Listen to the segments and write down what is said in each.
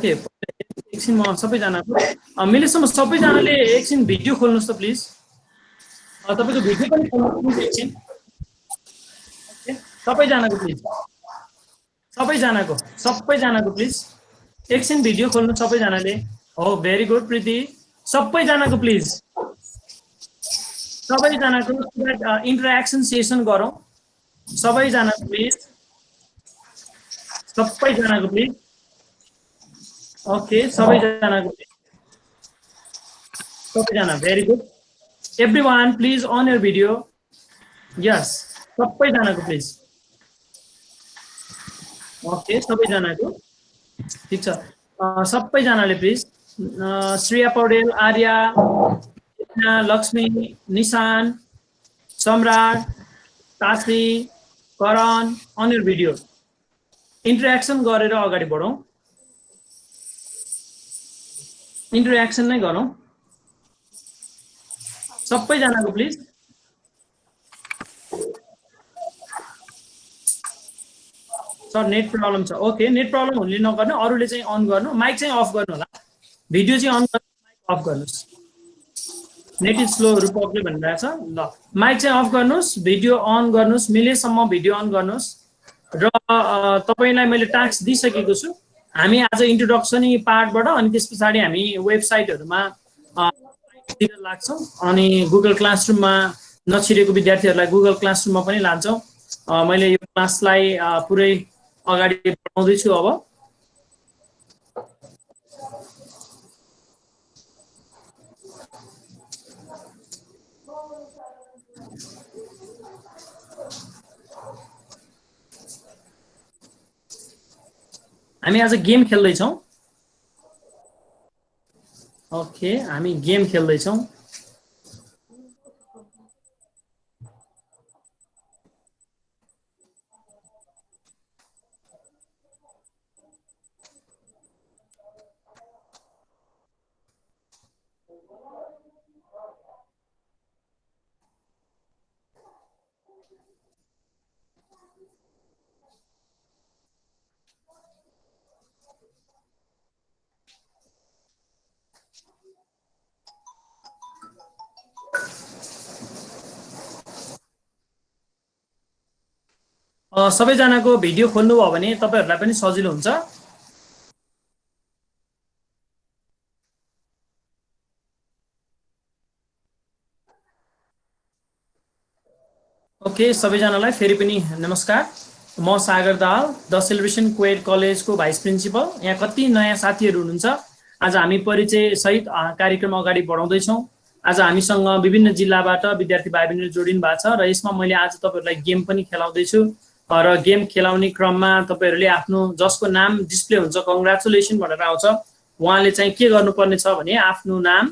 Okay एकछिन म सबैजनाको मिलेसम्म सबैजनाले एकछिन भिडियो खोल्नुहोस् त प्लिज तपाईको भिडियो पनि खोल्नुहोस् एकछिन सबैजनाको प्लिज सबैजनाको प्लिज एकछिन भिडियो खोल्नु सबैजनाले हो भेरी गुड प्रीति सबैजनाको प्लिज सबैजनाको इन्टरेक्सन सेसन गरौँ सबैजनाको प्लिज ओके सबैजनाको सबैजना very good everyone please on your video yes सबैजनाको प्लिज ओके सबैजनाको ठीक छ सबैजनाले please Shreya Paudel Arya Lakshmi Nishan Samrat Tashi Karan on your video interaction गरेर अगाडि बढौँ इन्टरेक्सन नै गरौँ सबैजनाको प्लिज सर नेट प्रब्लम छ ओके नेट प्रब्लम हुने नगर्नु अरूले चाहिँ अन गर्नु माइक चाहिँ अफ गर्नु होला भिडियो चाहिँ अन गर्नु माइक अफ गर्नुस् नेट इज स्लो रूपकले भनिरहेको छ ल माइक चाहिँ अफ गर्नुस् भिडियो अन गर्नुस् मिलेसम्म भिडियो अन गर्नुस् र तपाईलाई मैले टास्क दिइसकेको छु हामी आज इन्ट्रोडक्सनी पार्टबाट अनि त्यसपछि हामी वेबसाइटहरुमा लाग्छौं अनि गुगल क्लासरुममा नछिरेको विद्यार्थीहरुलाई गुगल क्लासरुममा पनि लान्छौं मैले यो क्लासलाई पुरै अगाडि बढाउँदै छु अब हामी आज गेम खेल्दै छौं ओके हामी गेम खेल्दै छौं सबैजनाको भिडियो खोल्नु भयो भने तपाईहरुलाई पनि सजिलो हुन्छ ओके सबैजनालाई फेरि पनि नमस्कार म सागर दाहाल द सेलिब्रेसन कोएड कलेजको भाइस प्रिन्सिपल यहाँ कति नयाँ साथीहरु हुनुहुन्छ आज हामी परिचय सहित कार्यक्रम अगाडि बढाउँदै छौं आज हामीसँग विभिन्न जिल्लाबाट विद्यार्थी भाइबहिनीहरु जोडिनु भएको छ र यसमा मैले आज तपाईहरुलाई गेम पनि खेलाउँदै छु र गेम खेलाउने क्रममा तपाईहरुले आफ्नो जसको नाम डिस्प्ले हुन्छ कंग्रेचुलेसन भनेर आउँछ उहाँले चाहिँ के गर्नुपर्ने छ भने आफ्नो नाम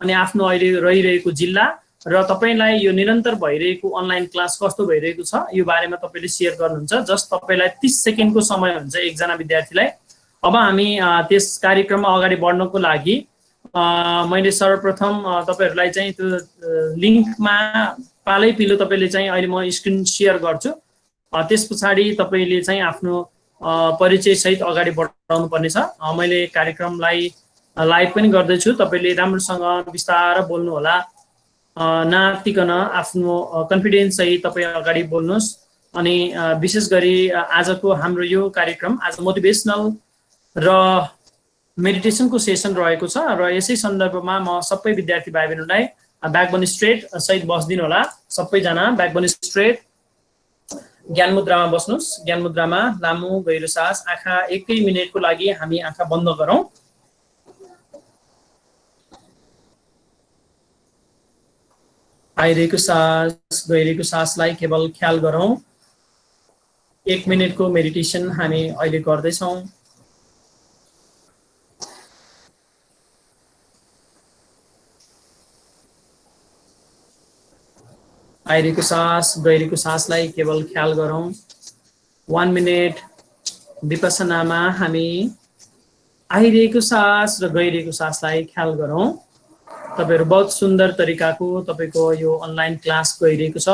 अनि आफ्नो अहिले रहिरहेको जिल्ला र तपाईलाई यो निरन्तर भइरहेको अनलाइन क्लास कस्तो भइरहेको छ यो बारेमा तपाईले शेयर गर्नुहुन्छ जस्ट तपाईलाई 30 सेकेन्डको समय हुन्छ एकजना विद्यार्थीलाई अब हामी त्यस कार्यक्रममा अगाडि बढ्नको लागि मैले सर्वप्रथम तपाईहरुलाई चाहिँ त्यो लिंकमा पालै पिलो तपाईले चाहिँ अहिले म स्क्रिन शेयर गर्छु त्यसपछि तपाईले चाहिँ आफ्नो परिचय सहित अगाडि बढाउनु पर्ने छ मैले कार्यक्रमलाई लाइभ पनि गर्दै छु तपाईले राम्रोसँग विस्तार बोल्नु होला नातिकन आफ्नो कन्फिडेन्स सहित तपाई अगाडि बोल्नुस् अनि विशेष गरी आजको हाम्रो यो कार्यक्रम आज मोटिभेशनल र मेडिटेसनको सेसन रहेको छ र यसै सन्दर्भमा म सबै विद्यार्थी भाइबहिनीलाई ब्याकबोन स्ट्रेट सहित बस्दिनु होला सबैजना ब्याकबोन स्ट्रेट ज्ञान मुद्रामा बस्नुस् ज्ञान मुद्रामा लामो गहिरो सास आँखा एकै मिनेटको लागि हामी आँखा बन्द गरौँ आइरहेको सास गइरहेको सासलाई केवल ख्याल गरौँ 1 मिनेटको मेडिटेसन हामी अहिले गर्दै छौं आइरहेको सास गइरहेको सासलाई केवल ख्याल गरौँ 1 मिनेट विपसनामा हामी आइरहेको सास र गइरहेको सासलाई ख्याल गरौँ तपाईहरु बहुत सुन्दर तरिकाको तपाईको यो अनलाइन क्लास गइरहेको छ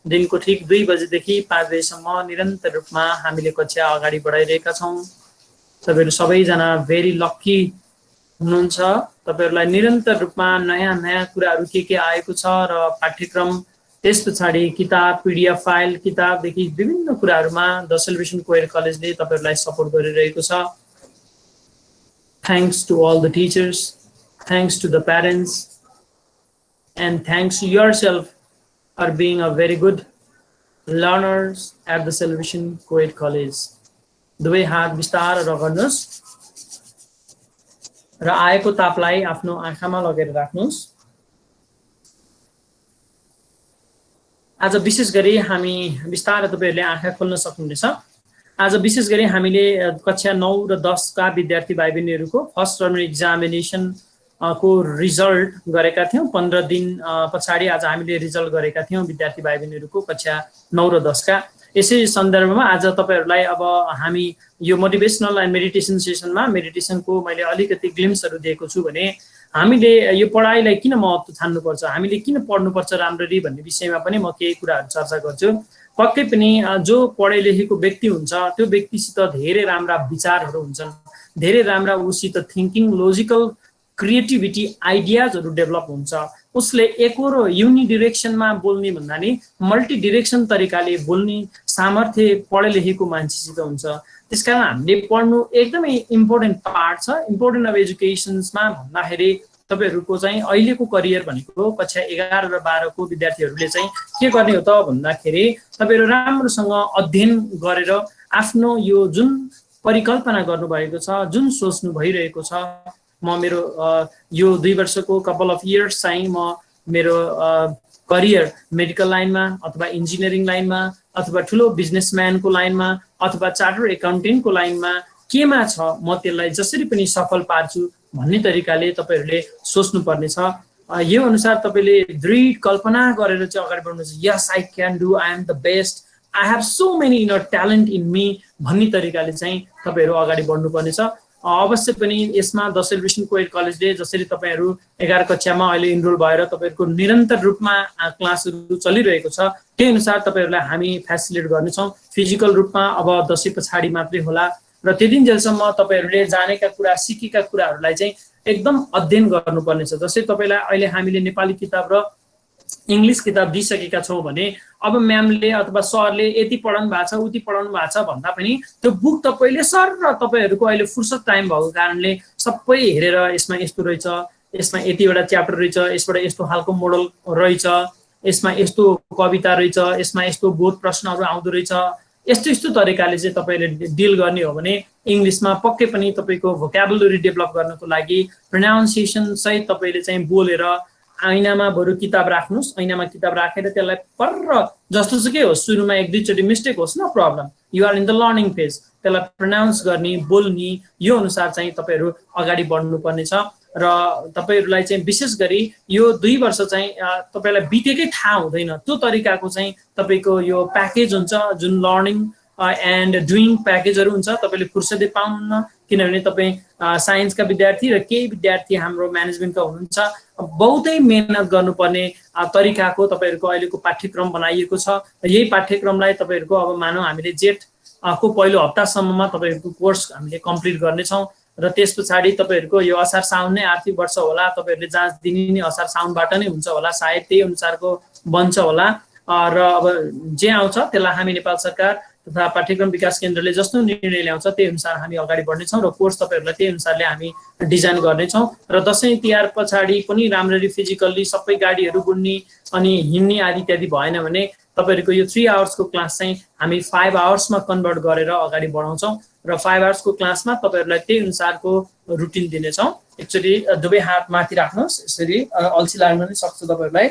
दिनको ठीक 2 बजेदेखि 5 बजेसम्म निरन्तर रूपमा हामीले कक्षा अगाडि बढाइरहेका छौं तपाईहरु सबैजना भेरी लकी हुनुहुन्छ। तपाईहरुलाई निरन्तर रूपमा नयाँ नयाँ कुराहरु के आएको छ र पाठ्यक्रम त्यसपछि किताब पीडीएफ फाइल किताबदेखि विभिन्न कुराहरुमा द सेलिब्रेसन कोयर कलेजले तपाईहरुलाई सपोर्ट गरिरहेको छ। Thanks to all the teachers, thanks to the parents, and thanks to yourself for being a very good learners at the Celebration Coed College. दुवै हात बिस्तार रगड्नुस् र आएको तापलाई आफ्नो आँखामा लगेर राख्नुस्। आज विशेष गरी हामी बिस्तारै तपाईहरुले आँखा खोल्न सक्नुहुनेछ। आज विशेष गरी हामीले कक्षा 9 र 10 का विद्यार्थी भाइबहिनीहरुको फर्स्ट टर्म एक्जामिनेसन को रिजल्ट गरेका थियौं। 15 दिन पछाडी आज हामीले रिजल्ट गरेका थियौं विद्यार्थी भाइबहिनीहरुको कक्षा 9 र 10 का। यसै सन्दर्भमा आज तपाईहरुलाई अब हामी यो मोटिभेशनल एन्ड मेडिटेसन सेसनमा मेडिटेसनको मैले अलिकति ग्लिम्सहरु दिएको छु भने हामीले यो पढाइलाई किन महत्त्व ठान्नुपर्छ, हामीले किन पढ्नुपर्छ राम्ररी भन्ने विषयमा पनि म केही कुराहरु चर्चा गर्छु। पक्कै पनि जो पढे लेखेको व्यक्ति हुन्छ त्यो व्यक्तिसित धेरै राम्रा विचारहरु हुन्छन्, धेरै राम्रा उसित थिंकिङ लजिकल क्रिएटिभिटी आइडियाजहरु डेभलप हुन्छ। उसले एकरो युनि डाइरेक्सनमा बोल्ने भन्दा नि मल्टी डाइरेक्सन तरिकाले बोल्ने सामर्थ्य पढे लेखेको मान्छेसित हुन्छ। त्यसकारण हामीले पढ्नु एकदमै इम्पोर्टेन्ट पार्ट छ। इम्पोर्टेन्ट अफ एजुकेशन्समा भन्दाखेरि तपाईहरुको चाहिँ अहिलेको करियर भनेको कक्षा 11 र 12 को विद्यार्थीहरुले चाहिँ के गर्ने हो त भन्दाखेरि तपाईहरु राम्रोसँग अध्ययन गरेर आफ्नो यो जुन परिकल्पना गर्नु भएको छ, जुन सोच्नु भइरहेको छ, म मेरो यो 2 वर्षको कपल अफ इयर्स चाहिँ म मेरो करियर मेडिकल लाइनमा अथवा इन्जिनियरिङ लाइनमा अथवा ठुलो बिजनेसम्यानको लाइनमा अथवा चार्टर्ड एकाउन्टेन्टको लाइनमा केमा छ म त्यसलाई जसरी पनि सफल पार्छु भन्ने तरिकाले तपाईहरुले सोच्नु पर्ने छ। यो अनुसार तपाईले दृढ कल्पना गरेर चाहिँ अगाडि बढ्नुहुन्छ। Yes I can do, I am the best, I have so many inner talent in me भन्ने तरिकाले चाहिँ तपाईहरु अगाडि बढ्नु पर्ने छ। अवश्य पनि यसमा द सेलिब्रेसन कोएड कलेजले जसरी तपाईहरु 11 कक्षामा अहिले इनरोल भएर तपाईहरुको निरन्तर रूपमा क्लासहरु चलिरहेको छ त्यही अनुसार तपाईहरुलाई हामी फ्यासिलिटेट गर्नेछौं। फिजिकल रूपमा अब दशैं पछाडी मात्रै होला र त्यतिन्जेलसम्म तपाईहरुले जानेका कुरा सिकेका कुराहरुलाई चाहिँ एकदम अध्ययन गर्नुपर्ने छ। जस्तै तपाईलाई अहिले हामीले नेपाली किताब र इंग्लिश किताब दिइसकेका छौं भने अब म्यामले अथवा सरले यति पढाउनु भएको छ उति पढाउनु भएको छ भन्दा पनि त्यो बुक तपाईले सर र तपाईहरुको अहिले फुर्सद टाइम भएको कारणले सबै हेरेर यसमा यस्तो रहेछ, यसमा यतिवटा च्याप्टर रहेछ, यसबाट यस्तो खालको मोडल रहेछ, यसमा यस्तो कविता रहेछ, यसमा यस्तो बोध प्रश्नहरु आउँदो रहेछ, यस्तो यस्तो तरिकाले चाहिँ तपाईले डिल गर्ने हो भने इंग्लिशमा पक्कै पनि तपाईको भोक्याबुलरी डेभलप गर्नको लागि प्रोनाउन्सिएसन सहित तपाईले चाहिँ बोलेर ऐनामा बरु किताब राख्नुस्, ऐनामा किताब राखेर त्यसलाई पर्र जस्तोसुकै होस् सुरुमा एक दुई चोटी मिस्टेक होस् no problem, you are in the learning phase, त्यसलाई प्रोनाउन्स गर्ने बोल्ने यो अनुसार चाहिँ तपाईहरु अगाडि बढ्नु पर्ने छ। र तपाईहरुलाई चाहिँ विशेष गरी यो 2 वर्ष चाहिँ तपाईलाई बितेकै थाहा हुँदैन त्यो तरिकाको चाहिँ तपाईको यो प्याकेज हुन्छ जुन लर्निङ एन्ड डुइङ प्याकेजहरु हुन्छ। तपाईले फुर्सदै पाउनुहुन्न किनभने तपाई साइन्सका विद्यार्थी र केही विद्यार्थी हाम्रो म्यानेजमेन्टका हुनुहुन्छ। बहुतै मेहनत गर्नुपर्ने तरिकाको तपाईहरुको अहिलेको पाठ्यक्रम बनाइएको छ। यही पाठ्यक्रमलाई तपाईहरुको अब मानौ हामीले जेठ को पहिलो हप्तासम्ममा तपाईहरुको कोर्स हामीले कम्प्लिट गर्नेछौं र त्यसपछि तपाईहरुको यो असार साउन नै आर्थिक वर्ष होला, तपाईहरुले जाँच दिने नि असार साउनबाट नै हुन्छ होला, सायद त्यही अनुसारको बन्छ होला। र अब जे आउँछ त्यसलाई हामी नेपाल सरकार तथा पाठ्यक्रम विकास केन्द्रले जस्तो निर्णय ल्याउँछ त्यही अनुसार हामी अगाडि बढ्नेछौं र कोर्स तपाईहरुलाई त्यही अनुसारले हामी डिजाइन गर्नेछौं। र दशैं तिहार पछाडी पनि राम्ररी फिजिकल्ली सबै गाडीहरु गुड्ने अनि हिँड्ने आदि इत्यादि भएन भने तपाईहरुको यो 3 आवर्सको क्लास चाहिँ हामी 5 आवर्समा कन्भर्ट गरेर अगाडि बढाउँछौं र 5 आवर्सको क्लासमा तपाईहरुलाई त्यही अनुसारको रुटिन दिनेछौं। एकचोटी दुवै हात माथि राख्नुस्, यसरी अल्छी लाग्न पनि सक्छ तपाईहरुलाई।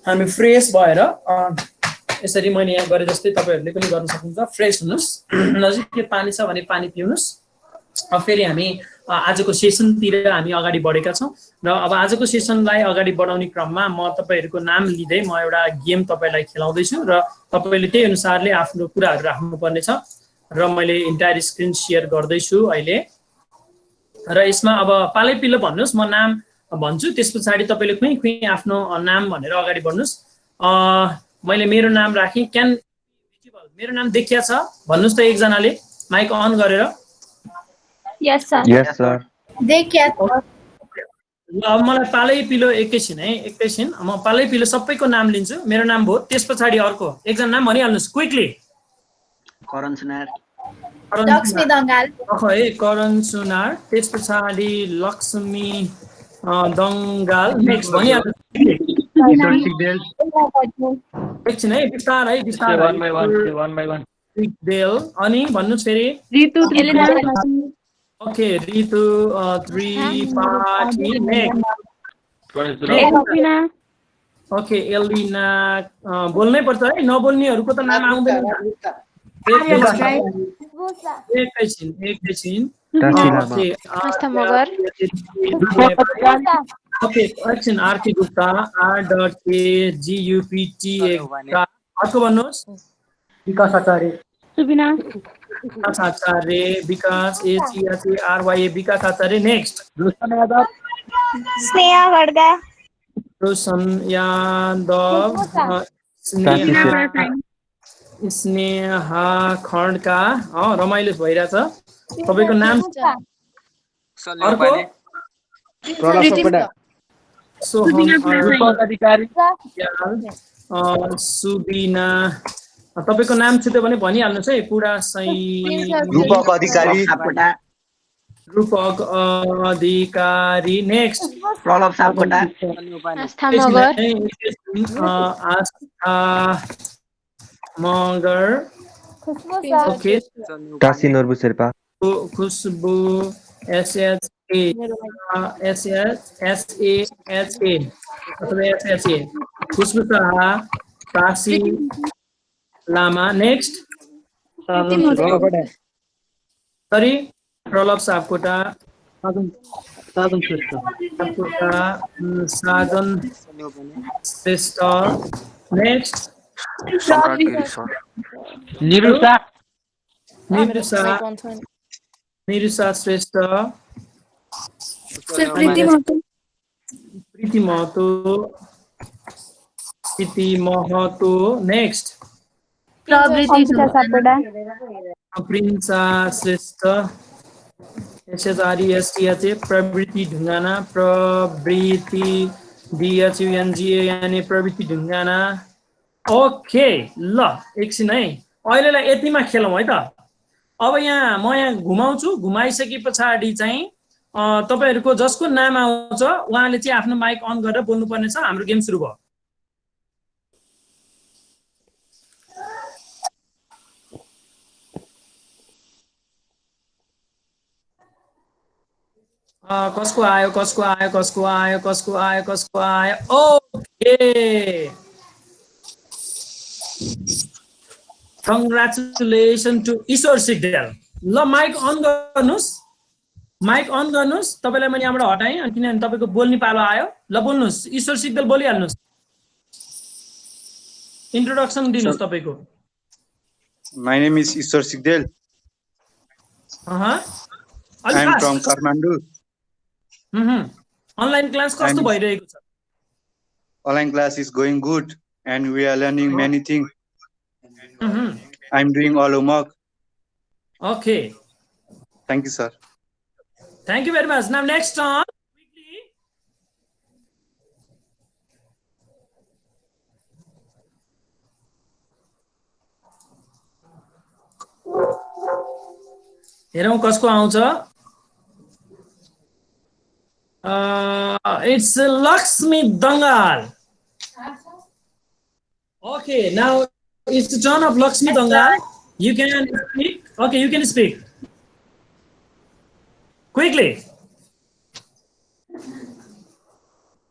हामी फ्रेश भएर यसरी मैले यहाँ गरे जस्तै तपाईहरुले पनि गर्न सक्नुहुन्छ। फ्रेश हुनुस्, नजिकै पानी छ भने पानी पिउनुस्। अब फेरि हामी आजको सेसनतिर हामी अगाडि बढेका छौं र अब आजको सेसनलाई अगाडि बढाउने क्रममा म तपाईहरुको नाम लिँदै म एउटा गेम तपाईलाई खेलाउँदै छु र तपाईले त्यही अनुसारले आफ्नो कुराहरु राख्नुपर्ने छ र मैले इन्टायर स्क्रिन शेयर गर्दै छु अहिले। र यसमा अब पालैपिलो भन्नुस्, म नाम भन्छु त्यसपछि तपाईले कुनै कुनै आफ्नो नाम भनेर अगाडि बढ्नुस्। मैले मेरो नाम राखे, क्यान भिजिबल मेरो नाम देखिया छ भन्नुस् त एकजनाले माइक अन गरेर। Yes, sir. Yes, sir. देखिए ल अब मलाई पालै पिलो एकैछिन है, एकैछिन म पालै पिलो सबैको नाम लिन्छु। मेरो नाम भयो, त्यस पछाडि अर्को एकजना नाम भनिहाल्नुहोस् क्विकली। करण सुनार, लक्ष्मी दङ्गाल, है करण सुनार, त्यस पछाडि लक्ष्मी दङ्गाल। नेक्स्ट भनिहाल्नुहोस् एकछिन है, बिस्तारै देल। अनि भन्नुहोस् फेरि Ritu Tripura. Okay Ritu Tripathi. Next Elvina. Okay Elina बोल्नै पर्छ है, नबोल्नेहरूको त नाम आउँदैन। एकैछिन Tasi Lama. ओके एकछिन आरके गुप्ता RKGUPTA। अर्को भन्नुहोस् विकास आचार्य, Subina. विकास आचार्य, विकास ACHARYA विकास आचार्य। नेक्स्ट रोशन यादव, स्नेहा खड्का, रोशन यादव, स्नेहा खड्का। रमाइलो भइरहेछ तपाईँको नाम। अर्को प्रहलाद सापकोटा, रूपक अधिकारी, सुबिना। तपाईँको नाम छुट्यो भने भनिहाल्नुहोस् है, पुरा सही। Rupak Adhikari, Rupak Adhikari. Next Pralabh Sapkota, Astha Magar. Aastha Magar. Okay Tasi Norbu Sherpa. Khushbu SHA Khushbu Shah, Tashi Lama. Next sorry Pralabh Sapkota, Sajan Shrestha. Next Nirusha Shrestha, Preeti Mahato. Next Prinsa Shrestha, SHRESTH, Prabritti Dhungana, प्रवृत्ति DHUNGA यानी प्रवृत्ति ढुङ्गाना। ओके ल एकछिन है, अहिलेलाई यतिमा खेलौँ है त। अब यहाँ म घुमाउँछु, घुमाइसके पछाडि चाहिँ तपाईहरुको जसको नाम आउँछ उहाँले चाहिँ आफ्नो माइक अन गरेर बोल्नुपर्ने छ। हाम्रो गेम सुरु भयो। कसको आयो कसको आयो कसको आयो कसको आयो कसको आयो। ओके कङ्ग्रेचुलेसन टु ईश्वर सिग्देल। ल माइक अन गर्नुस्, माइक अन गर्नुस्। तपाईलाई मैले यहाँबाट हटाएँ अनि किनभने तपाईको बोल्ने पालो आयो। ल बोल्नुस्, ईश्वर सिग्देल बोलिहाल्नुस्। इन्ट्रोडक्सन दिनुस् तपाईको। My name is Ishwar Sigdel. I am from Kathmandu. Online class कस्तो भइरहेको छ? Online class is going good and we are learning many things. I am doing all homework. Okay. Thank you, sir. Thank you very much. Now next on. हेरौँ कसको आउँछ। It's Lakshmi Dangal. Okay, now it's the turn of Lakshmi Dangal. You can speak. Okay, you can speak. Quickly.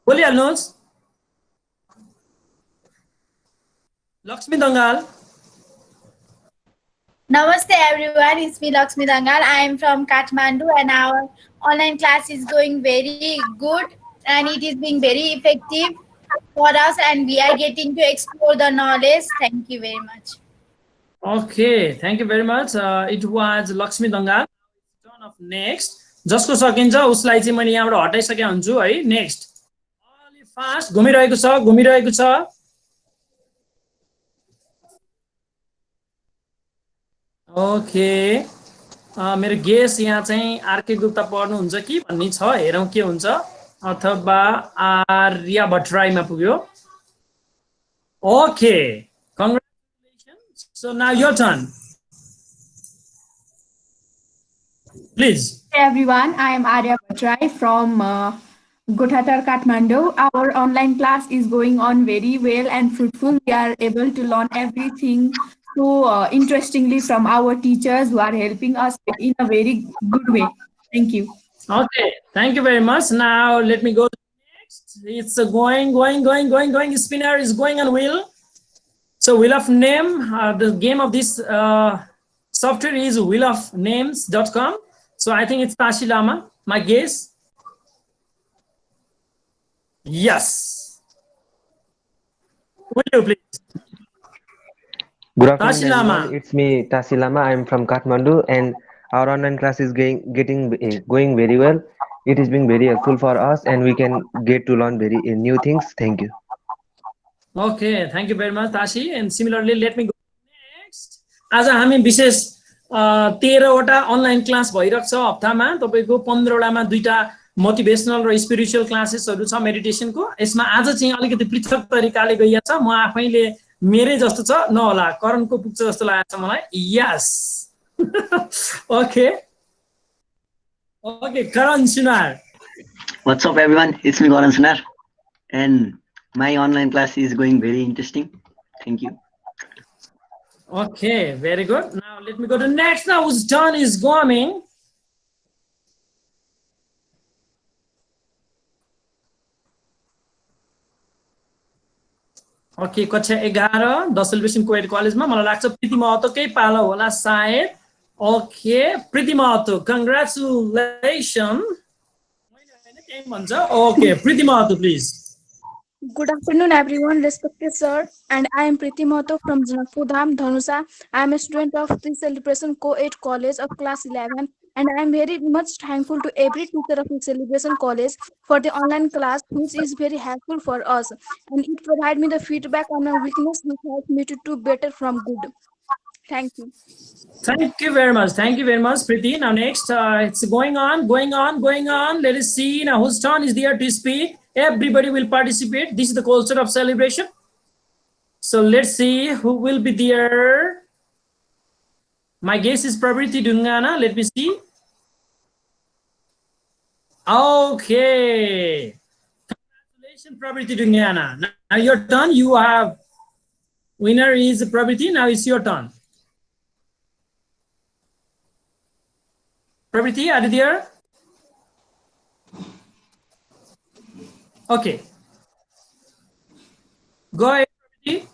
बोलिहाल्नुहोस्। Lakshmi Dangal. Namaste everyone, it's me Lakshmi Dangal. I am from Kathmandu and our online class is going very good and it is being very effective for us and we are getting to explore the knowledge. Thank you very much. Okay, thank you very much. It was Lakshmi Dangal. Turn of next. जसको सकिन्छ उसलाई चाहिँ मैले यहाँबाट हटाइसके हुन्छु है। Next अलि fast घुमिरहेको छ घुमिरहेको छ। ओके मेरो गेस यहाँ चाहिँ आरके गुप्ता पढ्नुहुन्छ कि भन्ने छ, हेरौँ के हुन्छ, अथवा आर्या भट्टराईमा पुग्यो। Okay, congratulations. So now your turn, please. Hey everyone, I am Arya Bhattrai from Gothatar, Kathmandu. Our online class is going on very well and fruitful. We are able to learn everything so interestingly from our teachers who are helping us in a very good way. Thank you. Okay, thank you very much. Now let me go to next. It's going. Spinner is going on wheel. So wheel of name. The game of this software is wheelofnames.com. So I think it's Tashi Lama. My guess. Yes. Will you please? Good afternoon, Tashi Lama. everyone. It's me, Tasi Lama. I'm from Kathmandu, and our online class is going very well. It is being very helpful for us, and we can get to learn very new things. Thank you. Okay, thank you very much, Tashi. And similarly, let me go next. आज हामी विशेष 13वटा online class भइरहेको छ हप्तामा। तपाईको 15वटामा 2टा motivational र spiritual क्लासेसहरु छ मेडिटेसनको। यसमा आज चाहिँ अलिकति पृथक तरिकाले गइया छ। म आफैले मेरै जस्तो छ नहोला, करणको पुग्छ जस्तो लागेको छ मलाई। Yes. Okay Karan Sunar. What's up, everyone? It's me, Karan Sunar, and my online class is going very interesting. Thank you. Okay, very good. Now let me go to next. Now whose turn is going? Okay, कक्षा 11 the celebration coed कलेजमा मलाई लाग्छ प्रीति महतोकै पालो होला सायद। Okay, Preeti Mahato, congratulation. मैले हैन केही भन्छ। Okay, Preeti Mahato please. Good afternoon, everyone. Respected sir, and I am Preeti Mahato from Janakpur Dham, Dhanusa. I am a student of the Celebration Co-Ed College of Class 11, and I am very much thankful to every teacher of the Celebration College for the online class, which is very helpful for us, and it provides me the feedback on my weakness, which helps me to do better from good. Thank you. Thank you very much. Thank you very much, Preeti. Now next, it's going on. Let us see now whose turn is there to speak. Everybody will participate. This is the culture of celebration. So let's see who will be there. My guess is Pravriti Dungana. Let me see. Okay. Congratulations, Pravriti Dungana. Now your turn. You have winner is Pravriti. Now it's your turn. Pravriti, are you there? Okay. Go ahead, Pravriti.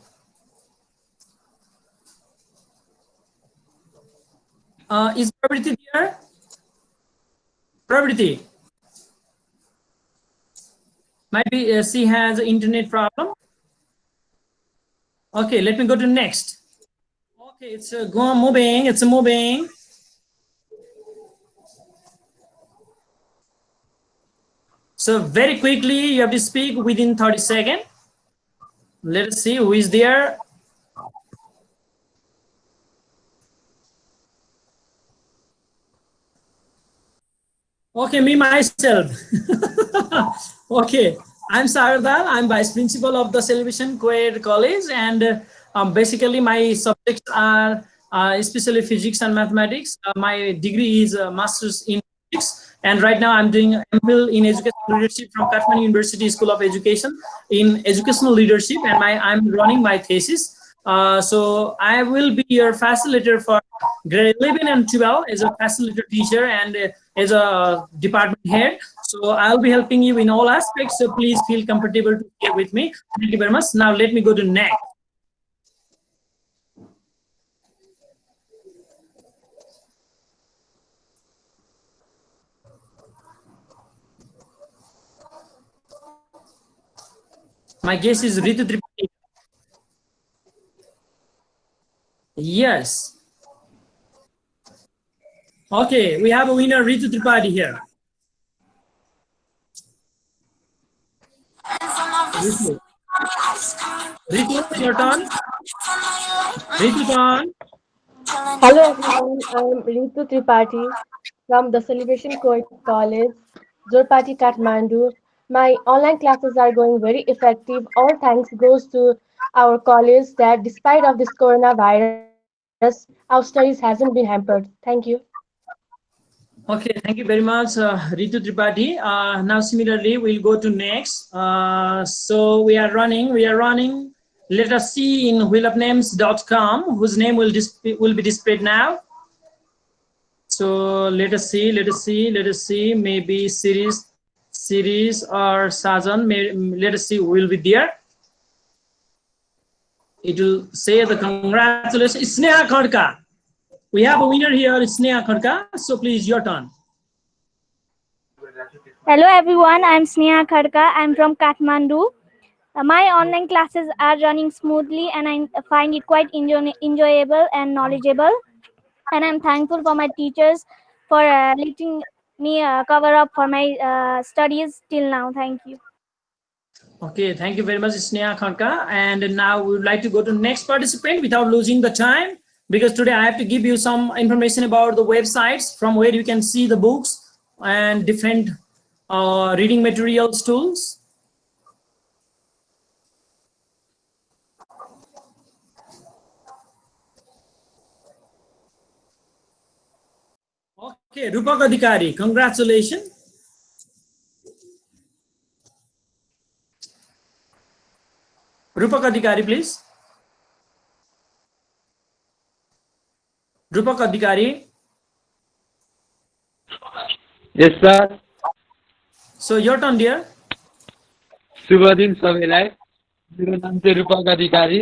Is Pravriti there? Pravriti. Maybe she has an internet problem. Okay, let me go to next. Okay, it's moving. It's moving. So very quickly, you have to speak within 30 seconds. Let us see who is there. Okay, me myself. Okay, I'm Saradal. I'm Vice Principal of the Celebration Co-Ed College, and basically my subjects are especially physics and mathematics. My degree is Master's in Physics. And right now I'm doing MPhil in Educational Leadership from Kathmandu University School of Education in Educational Leadership, and I'm running my thesis. So I will be your facilitator for grade 11 and 12 as a facilitator teacher and as a department head. So I'll be helping you in all aspects. So please feel comfortable to stay with me. Thank you very much. Now let me go to next. My guess is Ritu Tripathi. Yes. Okay, we have a winner, Ritu Tripathi here. Ritu, your turn. Ritu, turn. Hello everyone, I am Ritu Tripathi from the Celebration Co-ed College, Zorpati, Kathmandu. My online classes are going very effective. All thanks goes to our college that despite of this coronavirus, our studies hasn't been hampered. Thank you. Okay, thank you very much, Ritu Tripathi. Now, similarly, we'll go to next. So we are running. Let us see in wheelofnames.com, whose name will be displayed now. So let us see. Maybe series or Sajan. Let us see who will be there. It will say the congratulations. Sneha Khadka. We have a winner here, Sneha Khadka. So please, your turn. Hello everyone, I'm Sneha Khadka. I'm from Kathmandu. My online classes are running smoothly and I find it quite enjoyable and knowledgeable. And I'm thankful for my teachers for letting me cover up for my studies till now. Thank you. Okay, thank you very much, Sneha Khadka. And now we would like to go to next participant without losing the time, because today I have to give you some information about the websites from where you can see the books and different reading materials tools. Okay, Rupak Adhikari, congratulations. Rupak Adhikari, please. Rupak Adhikari. Yes, sir. So your turn, dear. शुभ दिन सबैलाई मेरो नाम चाहिँ रूपक अधिकारी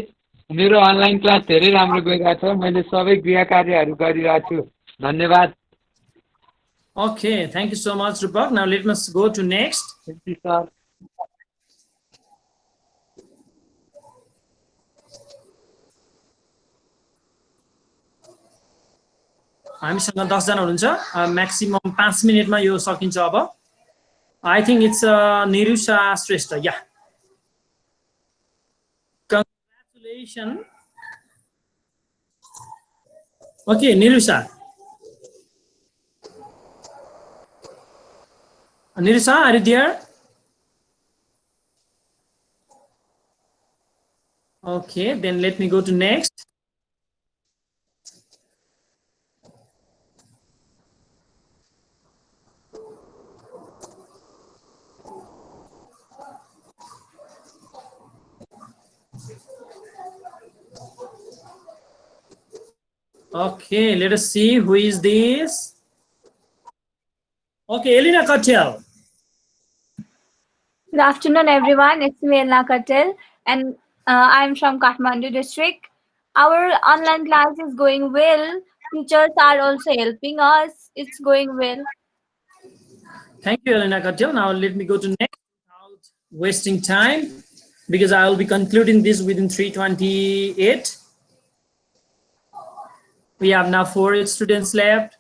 मेरो online class धेरै राम्रो गइरहेको छ मैले सबै गृह कार्यहरू गरिरहेको छु धन्यवाद Okay, thank you so much, Rupak. Now let us go to next. Thank you, sir. हामीसँग 10 जना हुनुहुन्छ म्याक्सिमम 5 मिनेटमा यो सकिन्छ अब I think it's Nirusha Shrestha. Yeah. Congratulations. Okay, Nirusha. Nirusha, are you there? Okay, then let me go to next. Okay, let us see who is this. Okay, Elena Katel. Good afternoon, everyone. It's me, Elena Katel, and I'm from Kathmandu district. Our online class is going well. Teachers are also helping us. It's going well. Thank you, Elena Katel. Now let me go to next without wasting time, because I will be concluding this within 3:28. We have now 4 students left.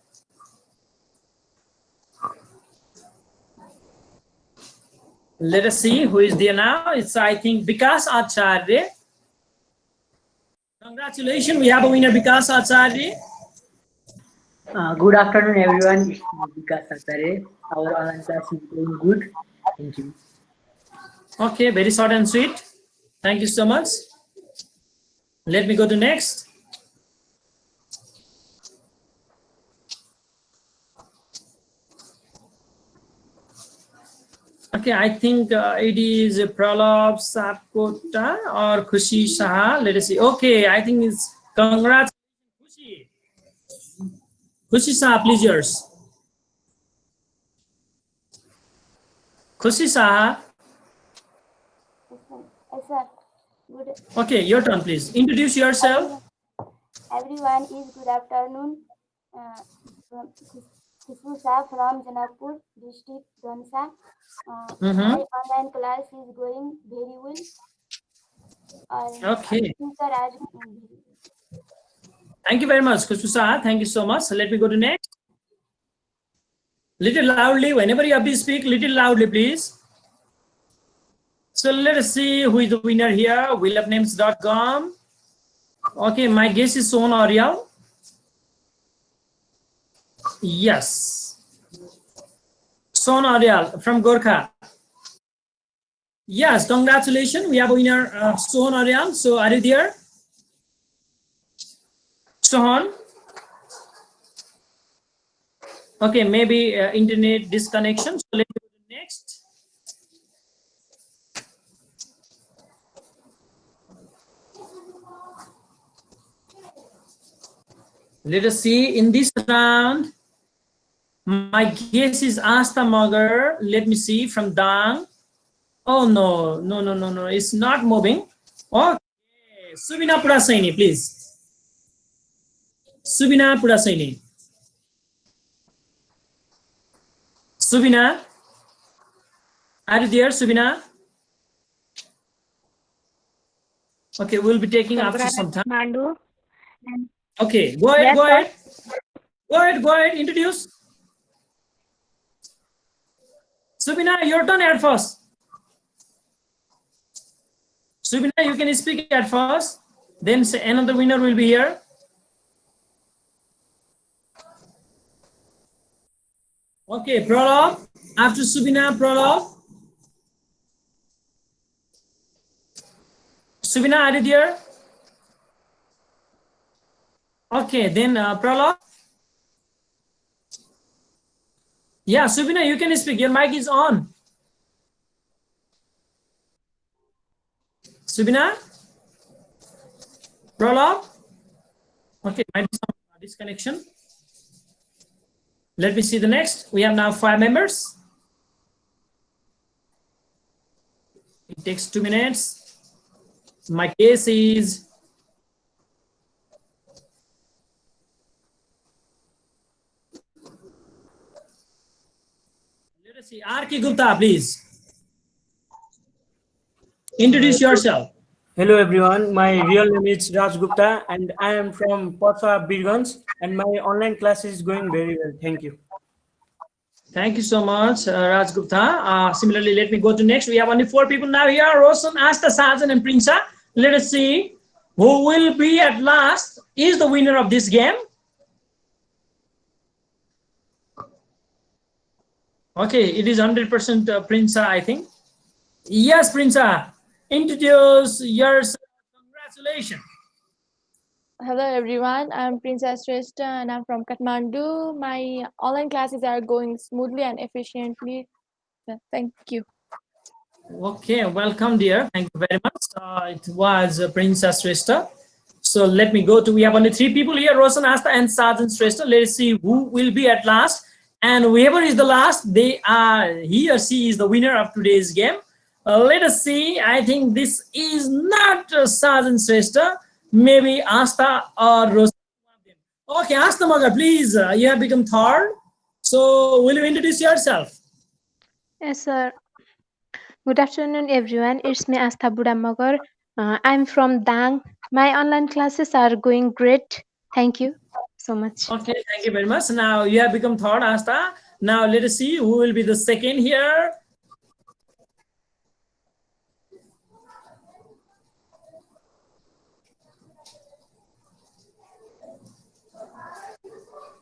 Let us see who is there now. It's, I think, Vikas Acharya. Congratulations, we have a winner, Vikas Acharya. Good afternoon, everyone. It's Vikas Acharya. Our online class is going good. Thank you. Okay, very short and sweet. Thank you so much. Let me go to next. Okay, I think it is Pralab Sapkota or Khushi Shah. Let us see. Okay, I think it's congrats. Khushi Shah, please yours. Khushi Shah. Yes, sir. Good. Okay, your turn, please. Introduce yourself. Everyone is good afternoon. Khushbu Shah from Janakpur district, Dhansa. My online class is going very well. Okay. Thank you very much, Khushbu Shah. Thank you so much. So let me go to next. Little loudly, whenever you have to speak, little loudly, please. So let us see who is the winner here. wheelofnames.com. Okay, my guess is Son Ariel. Yes. Son Aryal from Gorkha. Yes, congratulations. We have a winner, Sohan Aryal. So are you there? Sohan? Okay, maybe internet disconnection. So let's go to next. Let us see in this round. My guess is Asta Magar. Let me see from Dang. Oh no, it's not moving. Okay, Subina Purasaini, please. Subina Purasaini. Subina, are you there, Subina? Okay, we'll be taking after some time. Mandu. Okay, go ahead, Yes, go ahead, introduce. Subina, your turn at first. Subina, you can speak at first. Then another winner will be here. Okay, Pralab. After Subina, Pralab. Subina, are you there? Okay, then Pralab. Yeah, Subina, you can speak. Your mic is on. Subina? Pralab? Okay, might be some disconnection. Let me see the next. We have now 5 members. It takes 2 minutes. My case is let us see. R.K. Gupta, please. Introduce yourself. Hello everyone, my real name is Raj Gupta and I am from Patwa, Birganj, and my online class is going very well. Thank you. Thank you so much, Raj Gupta. Similarly, let me go to next. We have only 4 people now here. Roshan, Asta, Sajan, and Prinsa. Let us see who will be at last is the winner of this game. Okay, it is 100% Prinsa, I think. Yes, Prinsa. Introduce yourself. Congratulations. Hello everyone, I'm Princess Shrestha and I'm from Kathmandu. My online classes are going smoothly and efficiently. Thank you. Okay, welcome dear. Thank you very much. It was Princess Shrestha. So let me go to, we have only 3 people here, Roshan, Asta and Sajan Shrestha. Let's see who will be at last. And whoever is the last, he or she is the winner of today's game. Let us see. I think this is not Sajan Shrestha. Maybe Asta or Roshan. Okay, Asta Magar, please. You have become third. So will you introduce yourself? Yes, sir. Good afternoon, everyone. It's me, Asta Budamagar. I'm from Dang. My online classes are going great. Thank you so much. Okay, thank you very much. Now you have become third, Asta. Now let us see who will be the second here.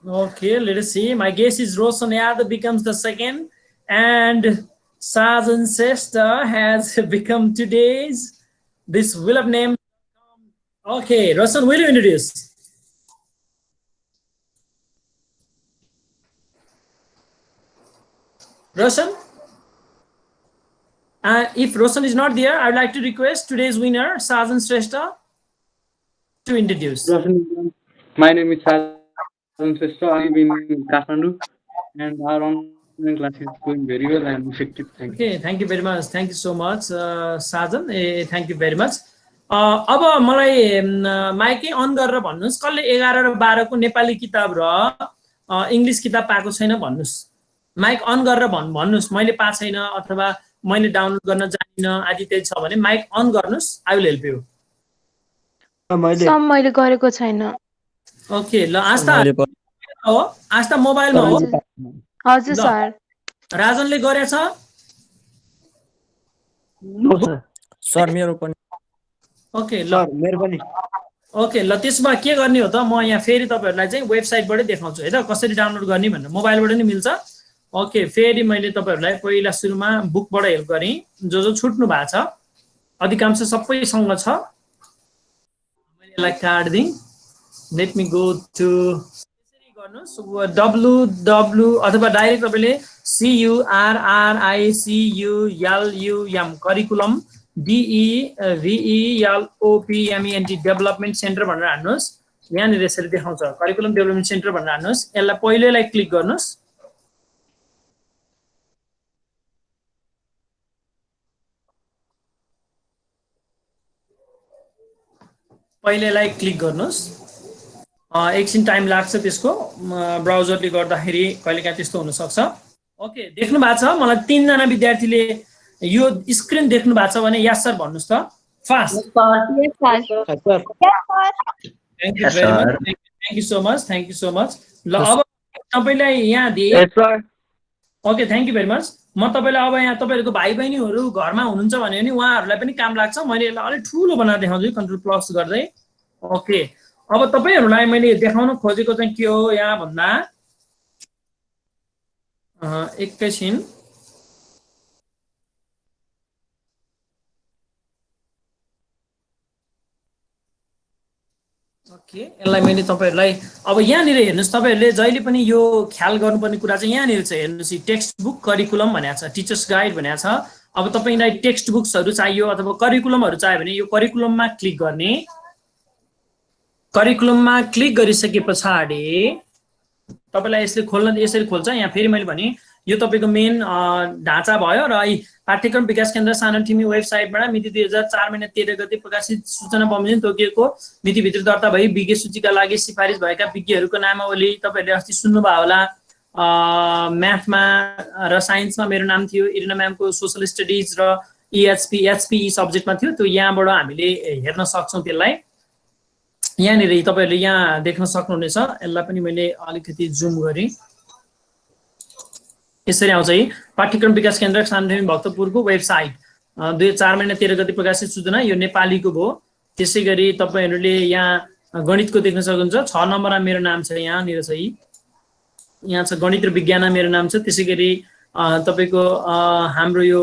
Okay, let us see. My guess is Roshan Yadav becomes the second, and Sajan Shrestha has become today's. This will have name. Okay, Roshan, will you introduce? Roshan? If Roshan is not there, I would like to request today's winner, Sajan Shrestha, to introduce. My name is Sajan Shrestha. I live in Kathmandu, and our online class is going very well and effective. Thank you. Okay, thank you very much. Thank you so much, Sajan. Thank you very much. अब मलाई माइकै on गरेर भन्नुस् कसले 11 र 12 को नेपाली किताब र English किताब पाएको छैन भन्नुस् माइक अन गरेर भन्नुस् मैले पाएको छैन अथवा मैले डाउनलोड गर्न जानिन आदि त्यही छ भने माइक अन गर्नुस् आई विल हेल्प यु मैले गरेको छैन ओके ल आस्था हो आस्था मोबाइलमा हो हजुर सर राजनले गरेछ नो सर सर मेरो पनि ओके ल मेरो पनि ओके ल त्यसो भए के गर्ने हो त म यहाँ फेरि तपाईहरुलाई चाहिँ वेबसाइटबाटै देखाउँछु है त कसरी डाउनलोड गर्ने भनेर मोबाइलबाट नि मिल्छ ओके फेरि मैले तपाईहरुलाई पहिला सुरुमा बुकबाट हेल्प गरेँ जो छुट्नु भएको छ अधिकांश सबैसँग छ मैले यसलाई काट्दिएँ लेट मी गो टु यसरी गर्नुस् www अथवा डाइरेक्ट तपाईले CURRICULUM curriculum DEVELOPMENT development centre भनेर हान्नुस् यहाँनिर यसरी देखाउँछ करिकुलम डेभलपमेन्ट सेन्टर भनेर हान्नुस् यसलाई पहिलेलाई क्लिक गर्नुस् पहिलेलाई क्लिक गर्नुस् एकछिन टाइम लाग्छ त्यसको ब्राउजरले गर्दाखेरि कहिलेकाहीँ त्यस्तो हुन सक्छ ओके देख्नु भएको छ मलाई 3 जना विद्यार्थीले यो स्क्रिन देख्नु भएको छ भने यस सर भन्नुस् त fast thank you so much ल अब तपाईलाई यहाँ दिए okay thank you very much म तपाईलाई अब यहाँ तपाईहरुको भाइ बहिनीहरु घरमा हुनुहुन्छ भने नि उहाँहरुलाई पनि काम लाग्छ मैले यसलाई अलि ठूलो बनाएर देखाउँछु कन्ट्रोल प्लस गर्दै ओके अब तपाईहरुलाई मैले देखाउन खोजेको चाहिँ के हो यहाँ भन्दा एकैछिन ओके यसलाई मैले तपाईहरुलाई अब यहाँनिर हेर्नुस् तपाईहरुले जहिले पनि यो ख्याल गर्नुपर्ने कुरा चाहिँ यहाँनिर छ हेर्नुस् टेक्स्ट बुक करिकुलम भनेको छ टिचर्स गाइड भनेको छ अब तपाईलाई टेक्स्ट बुक्सहरु चाहियो अथवा करिकुलमहरु चाहियो भने यो करिकुलममा क्लिक गर्ने करिकुलममा क्लिक गरिसकेपछि तपाईलाई यसले खोल्न यसरी खोल्छ यहाँ फेरि मैले भने यो तपाईको मेन ढाँचा भयो र पाठ्यक्रम विकास केन्द्र सानोतिमी वेबसाइटबाट मिति 2004 महिना 13 गते प्रकाशित सूचना बमोजिम तोकिएको मितिभित्र दर्ता भई विज्ञ सूचीका लागि सिफारिस भएका विज्ञहरूको नामावली तपाईहरुले अस्ति सुन्नुभयो होला म्याथमा र साइन्समा मेरो नाम थियो इरिना म्यामको सोशल स्टडिज र एचपी सब्जेक्टमा थियो त्यो यहाँबाट हामीले हेर्न सक्छौं त्यसलाई यहाँनिर तपाईहरुले यहाँ देख्न सक्नुहुनेछ यसलाई पनि मैले अलिकति जुम गरे यसरी आउँछ है पाठ्यक्रम विकास केन्द्र सानोतिमी भक्तपुरको वेबसाइट 2004 महिना 13 गते प्रकाशित सूचना यो नेपालीको भयो त्यसैगरी तपाईहरुले यहाँ गणितको देख्न सक्नुहुन्छ 6 नम्बरमा मेरो नाम छ यहाँनिर छ यहाँ छ गणित र विज्ञानमा मेरो नाम छ त्यसैगरी तपाईको हाम्रो यो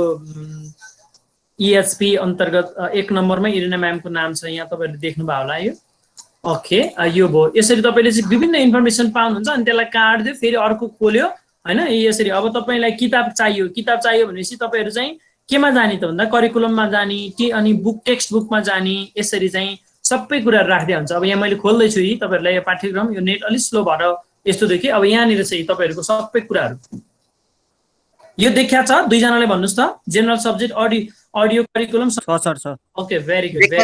EHP अन्तर्गत 1 नम्बरमा इरिना म्यामको नाम छ यहाँ तपाईहरुले देख्नुभयो होला यो ओके यो भयो यसरी तपाईले चाहिँ विभिन्न इन्फर्मेसन पाउनुहुन्छ अनि त्यसलाई काट्दियो फेरि अर्को खोल्यो हैन यसरी अब तपाईलाई किताब चाहियो भनेपछि तपाईहरु चाहिँ केमा जाने त भन्दा करिकुलममा जाने अनि बुक टेक्स्ट बुकमा जाने यसरी चाहिँ सबै कुरा राख्दै हुन्छ अब यहाँ मैले खोल्दै छु तपाईहरुलाई यो पाठ्यक्रम यो नेट अलि स्लो भएर यस्तो देखि अब यहाँनिर चाहिँ तपाईहरुको सबै कुराहरु यो देखिया छ दुई जनाले भन्नुस् त general subject audio curriculum sir okay very good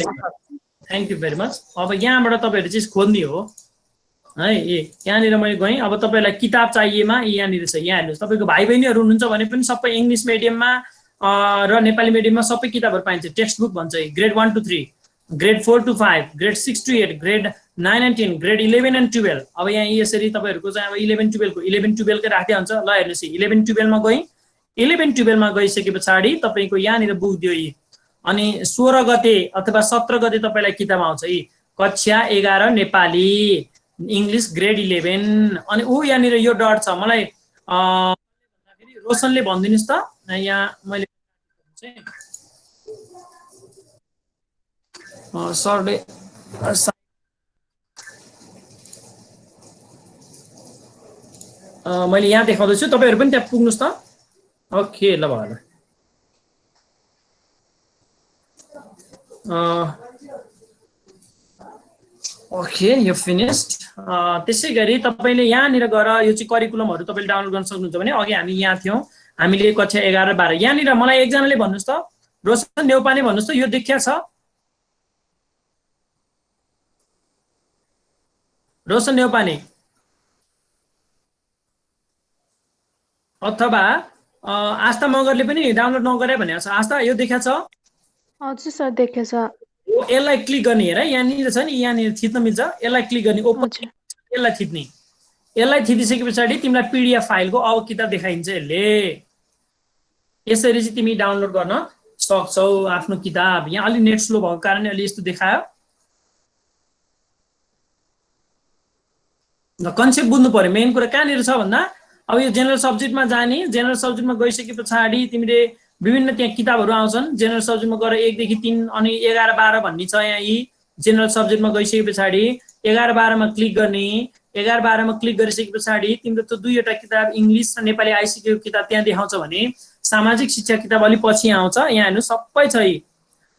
thank you very much अब यहाँबाट तपाईहरु चाहिँ खोज्ने हो है यहाँनिर मैले गएँ अब तपाईलाई किताब चाहिएमा यहाँनिर छ यहाँ हेर्नुस् तपाईको भाइ बहिनीहरु हुनुहुन्छ भने पनि सबै इंग्लिश मिडियममा र नेपाली मिडियममा सबै किताबहरु पाइन्छ टेक्स्ट बुक भन्छ grade 1 to 3 grade 4 to 5 grade 6 to 8 grade 9 and 10 grade 11 and 12 अब यहाँ यसरी तपाईहरुको चाहिँ अब 11 12 को 11 12 कै राख्दै हुन्छ ल हेर्नुस् 11 12 मा गएँ 11 12 मा गइसकेपछि तपाईको यहाँनिर बुक दियो अनि 16 गते अथवा 17 गते तपाईलाई किताब आउँछ कक्षा 11 नेपाली इंग्लिश ग्रेड 11 अनि ऊ यहाँनिर यो डट छ मलाई रोशनले भनिदिनुस् त यहाँ मैले सरले मैले यहाँ देखाउँदैछु तपाईहरु पनि त्यहाँ पुग्नुस् त ओके ल भयो ओके यो फिनिश्ड त्यसैगरी तपाईले यहाँनिर गएर यो चाहिँ करिकुलमहरु तपाईले डाउनलोड गर्न सक्नुहुन्छ भने अघि हामी यहाँ थियौं हामीले कक्षा 11 12 यहाँनिर मलाई एकजनाले भन्नुस् त रोशन नेउपाने भन्नुस् त यो देखिया छ रोशन नेउपाने अथवा आस्था मगरले पनि डाउनलोड नगरे भनेको छ आस्था यो देखिया छ हजुर सर देखेछ यसलाई क्लिक गर्ने हेर यहाँनिर छ नि यहाँनिर थिच्न मिल्छ यसलाई क्लिक गर्ने ओपन यसलाई थिच्ने यसलाई थिचिसकेपछि तिमीलाई पीडीएफ फाइलको अब किताब देखाइन्छ यसले यसरी चाहिँ तिमी डाउनलोड गर्न सक्छौ आफ्नो किताब यहाँ अलि नेट स्लो भएको कारणले अलि यस्तो देखायो कन्सेप्ट बुझ्नु पर्यो। मेन कुरा कहाँनिर छ भन्दा अब यो जेनरल सब्जेक्टमा जाने, जेनरल सब्जेक्टमा गइसके पछाडि तिमीले विभिन्न त्यहाँ किताबहरू आउँछन् जेनरल सब्जेक्टमा गएर 1 देखि 3 अनि 11 12 भन्ने छ यहाँ। यी जेनरल सब्जेक्टमा गइसके पछाडि 11 12 मा क्लिक गर्ने। 11 12 मा क्लिक गरिसके पछाडि तिम्रो त 2वटा किताब इङ्ग्लिस र नेपाली आइसिकेको किताब त्यहाँ देखाउँछ भने सामाजिक शिक्षा किताब अलि पछि आउँछ। यहाँ हेर्नु सबै छ।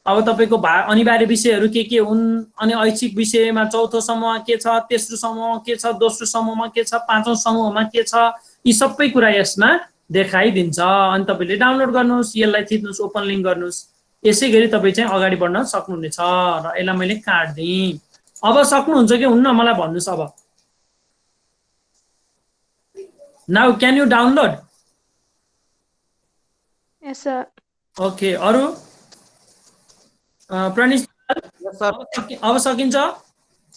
अब तपाईको अनिवार्य विषयहरू के हुन्, अनि ऐच्छिक विषयमा चौथो समूह के छ, तेस्रो समूह के छ, दोस्रो समूहमा के छ, पाँचौं समूहमा के छ, यी सबै कुरा यसमा देखाइदिन्छ। अनि तपाईले डाउनलोड गर्नुस्, यसलाई थिच्नुस्, ओपन लिंक गर्नुस्। यसै गरी तपाई चाहिँ अगाडि बढ्न सक्नुहुनेछ। र यसलाई मैले काट्दिएँ। अब सक्नुहुन्छ कि हुन्न मलाई भन्नुस्। अब now can you download? Yes, sir. Okay, अरु प्रणेश अब सकिन्छ?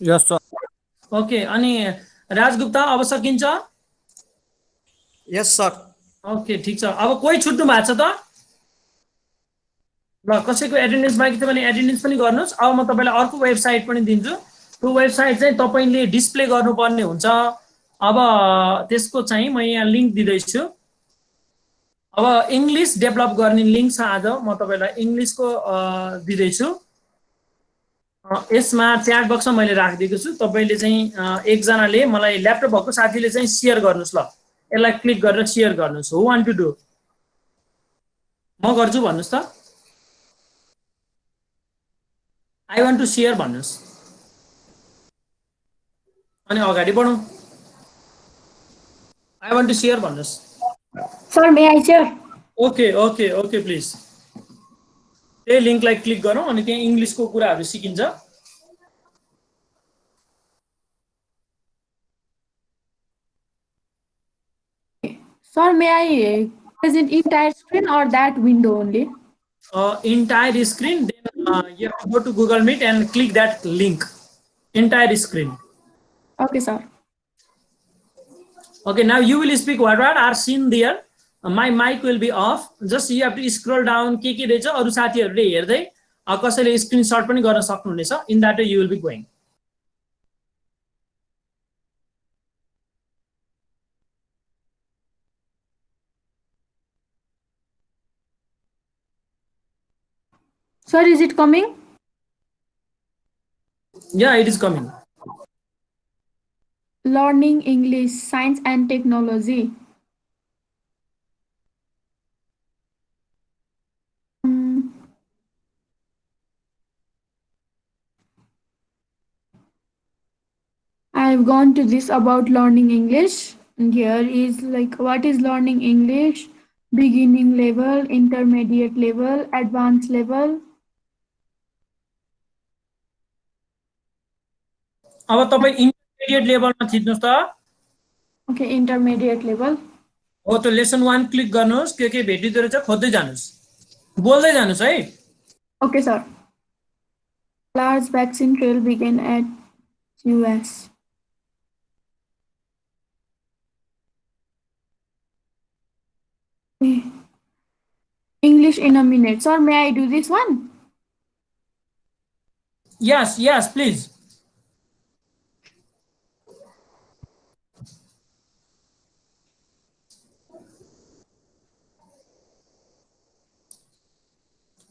यस सर। ओके, अनि राजगुप्ता अब सकिन्छ? यस सर। ओके, ठीक छ। अब कोही छुट्नु भएको छ त? ल, कसैको एटेन्डेन्स बाँकी छ भने एटेन्डेन्स पनि गर्नुस्। अब म तपाईलाई अर्को वेबसाइट पनि दिन्छु। त्यो वेबसाइट चाहिँ तपाईले डिस्प्ले गर्नुपर्ने हुन्छ। अब त्यसको चाहिँ म यहाँ लिंक दिँदैछु। अब इंग्लिश डेभलप गर्ने लिंक छ। आज म तपाईलाई इंग्लिशको दिँदैछु। यसमा च्याट बक्समा मैले राखिदिएको छु। तपाईले चाहिँ एकजनाले मलाई ल्यापटप भएको साथीले चाहिँ शेयर गर्नुस्। ल, यसलाई क्लिक गरेर शेयर गर्नुस्। Who want to do? म गर्छु भन्नुस् त। आई वान्ट टु शेयर भन्नुस् अनि अगाडि बढौं। आई वान्ट टु शेयर भन्नुस्। Sir may I share? Okay okay okay, please त्यही लिंकलाई क्लिक गरौँ अनि त्यहाँ इंग्लिशको कुराहरू सिकिन्छ। Sir, may I present entire screen or that window only? Entire screen, then you have to go to Google Meet and click that link. Entire screen. Okay, sir. Okay, now you will speak what are seen there. My mic will be off. Just you have to scroll down. के रहेछ अरु साथीहरुले हेर्दै कसैले screenshot पनि गर्न सक्नुहुनेछ. In that way you will be going. Sir, is it coming? Yeah, it is coming. Learning English, Science and Technology. I have gone to this about learning English. And here is like what is learning English, beginning level, intermediate level, advanced level. अब तपाई intermediate लेभलमा थिच्नुस् त. Okay, intermediate level. हो त lesson 1 click गर्नुस्. के भेटिदो रहेछ खोज्दै जानुस्. बोल्दै जानुस् है. Okay, sir. Large vaccine trial began at US. English in a minute. Sir, may I do this one? Yes, yes, please.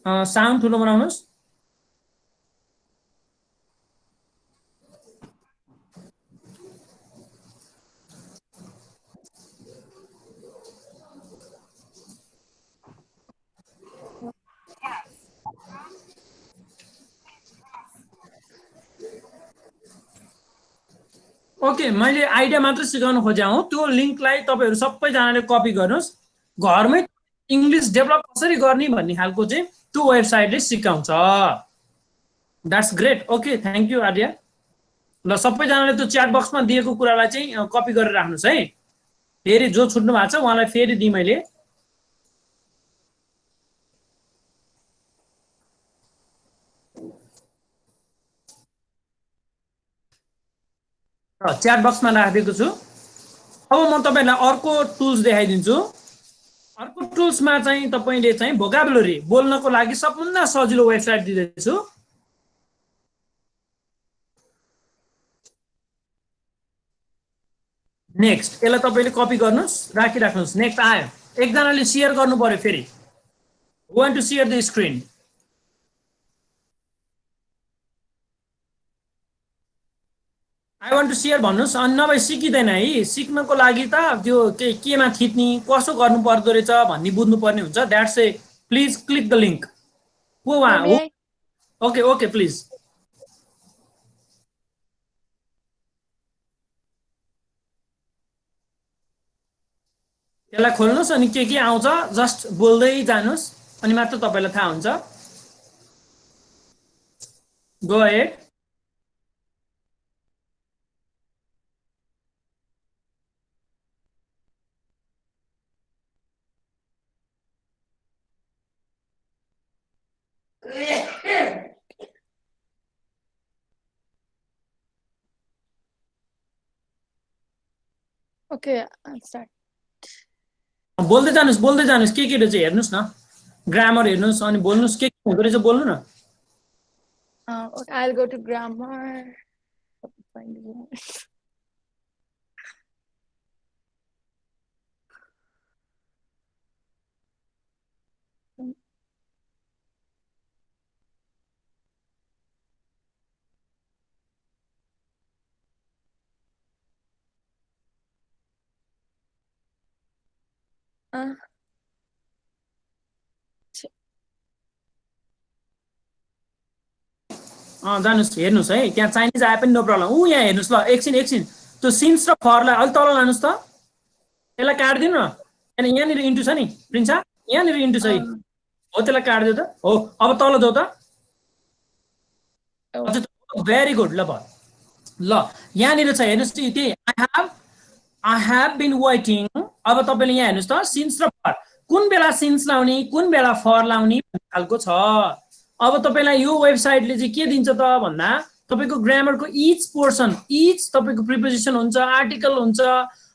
Sound ठुलो बनाउनुस्. ओके, मैले आइडिया मात्र सिकाउन खोजे हुँ. त्यो लिंकलाई तपाईहरु सबैजनाले कपी गर्नुस्. घरमै इंग्लिश डेभलप कसरी गर्ने भन्ने खालको चाहिँ त्यो वेबसाइटले सिकाउँछ. That's great. Okay, thank you Arya. ल, सबैजनाले त्यो च्याट बक्समा दिएको कुरालाई चाहिँ कपी गरेर राख्नुस् है. फेरि जो छुट्नु भएको छ उहाँलाई फेरि दिएँ मैले. च्याट बक्समा राखिदिएको छु. अब म तपाईलाई अर्को टुल्स देखाइदिन्छु. अर्को टुल्समा चाहिँ तपाईले चाहिँ भोकाबुलरी बोल्नको लागि सबभन्दा सजिलो वेबसाइट दिदैछु. नेक्स्ट यसलाई तपाईले कपी गर्नुस् राखिराख्नुस् नेक्स्ट आयो एकजनाले शेयर गर्नु पर्यो फेरि who want to share the screen I want to share भन्नुस् अनि नभए सिकिदैन है सिक्नको लागि त त्यो केमा थिच्ने कसो गर्नु पर्दो रहेछ भन्ने बुझ्नु पर्ने हुन्छ that's a please click the link okay okay please यसलाई खोल्नुस् अनि के आउँछ जस्ट बोल्दै जानुस् अनि मात्र तपाईलाई थाहा हुन्छ go ahead Okay, I'll start. बोल्दै जानुस् के रहेछ हेर्नुस् न ग्रामर हेर्नुस् अनि बोल्नुस् के हुँदो रहेछ बोल्नु न Okay, I'll go to grammar. Find the grammar. जानुस् हेर्नुस् है त्यहाँ चाइनिज आए पनि नो प्रब्लम उ यहाँ हेर्नुस् ल एकछिन त्यो सिन्स र फरलाई अलि तल लानुस् त यसलाई काट्दिनु न अनि यहाँनिर इन्टु छ नि प्रिन्सा यहाँनिर इन्टु छ है हो त्यसलाई काट्दियो त हो अब तल जाऊ त भेरी गुड ल यहाँनिर छ हेर्नुस् त्यही आई हेभ बीन वेटिङ अब तपाईले यहाँ हेर्नुस् त सिन्स र फर कुन बेला सिन्स लाउने कुन बेला फर लाउने भन्ने खालको छ अब तपाईलाई यो वेबसाइटले चाहिँ के दिन्छ त भन्दा तपाईको ग्रामरको इच पोर्सन इच तपाईको प्रिपोजिसन हुन्छ आर्टिकल हुन्छ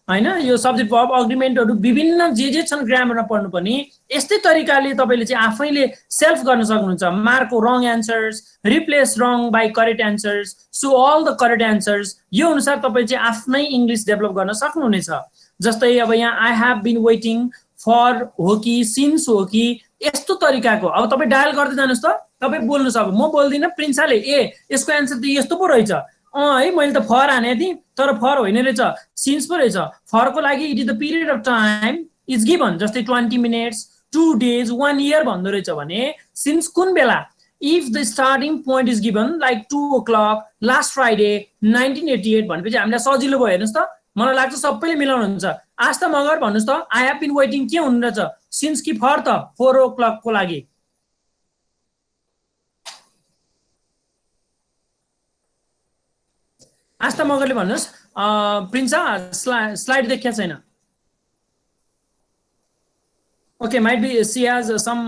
हैन यो सब्जेक्ट वर्ब अग्रीमेन्टहरु विभिन्न जे छन् ग्रामरमा पढ्नु पनि यस्तै तरिकाले तपाईले चाहिँ आफैले सेल्फ गर्न सक्नुहुन्छ mark wrong answers replace wrong by correct answers so all the correct answers यो अनुसार तपाई चाहिँ आफ्नै इंग्लिश डेभलप गर्न सक्नुहुनेछ जस्तै अब यहाँ I have been waiting for हो कि सिन्स हो कि यस्तो तरिकाको अब तपाई डायल गर्दै जानुस् त तपाई बोल्नुस् अब म बोल्दिन प्रिन्साले यसको एन्सर त यस्तो पो रहेछ है मैले त फर हाने थिएँ तर फर होइन रहेछ सिन्स पो रहेछ फरको लागि it is the period of time is given जस्तै 20 मिनट्स 2 डेज 1 इयर भन्दो रहेछ भने सिन्स कुन बेला if the starting point is given like 2 o'clock last Friday 1988 भनेपछि हामीलाई सजिलो भयो हेर्नुस् त मलाई लाग्छ सबैले मिलाउनुहुन्छ आज त मगर भन्नुस् त आई हेभ बीन वेटिङ के हुनु रहेछ सिन्स कि फर त 4 o'clock को लागि आज त मगरले भन्नुस् प्रिन्सा स्लाइड देखिया छैन Okay, might be she has some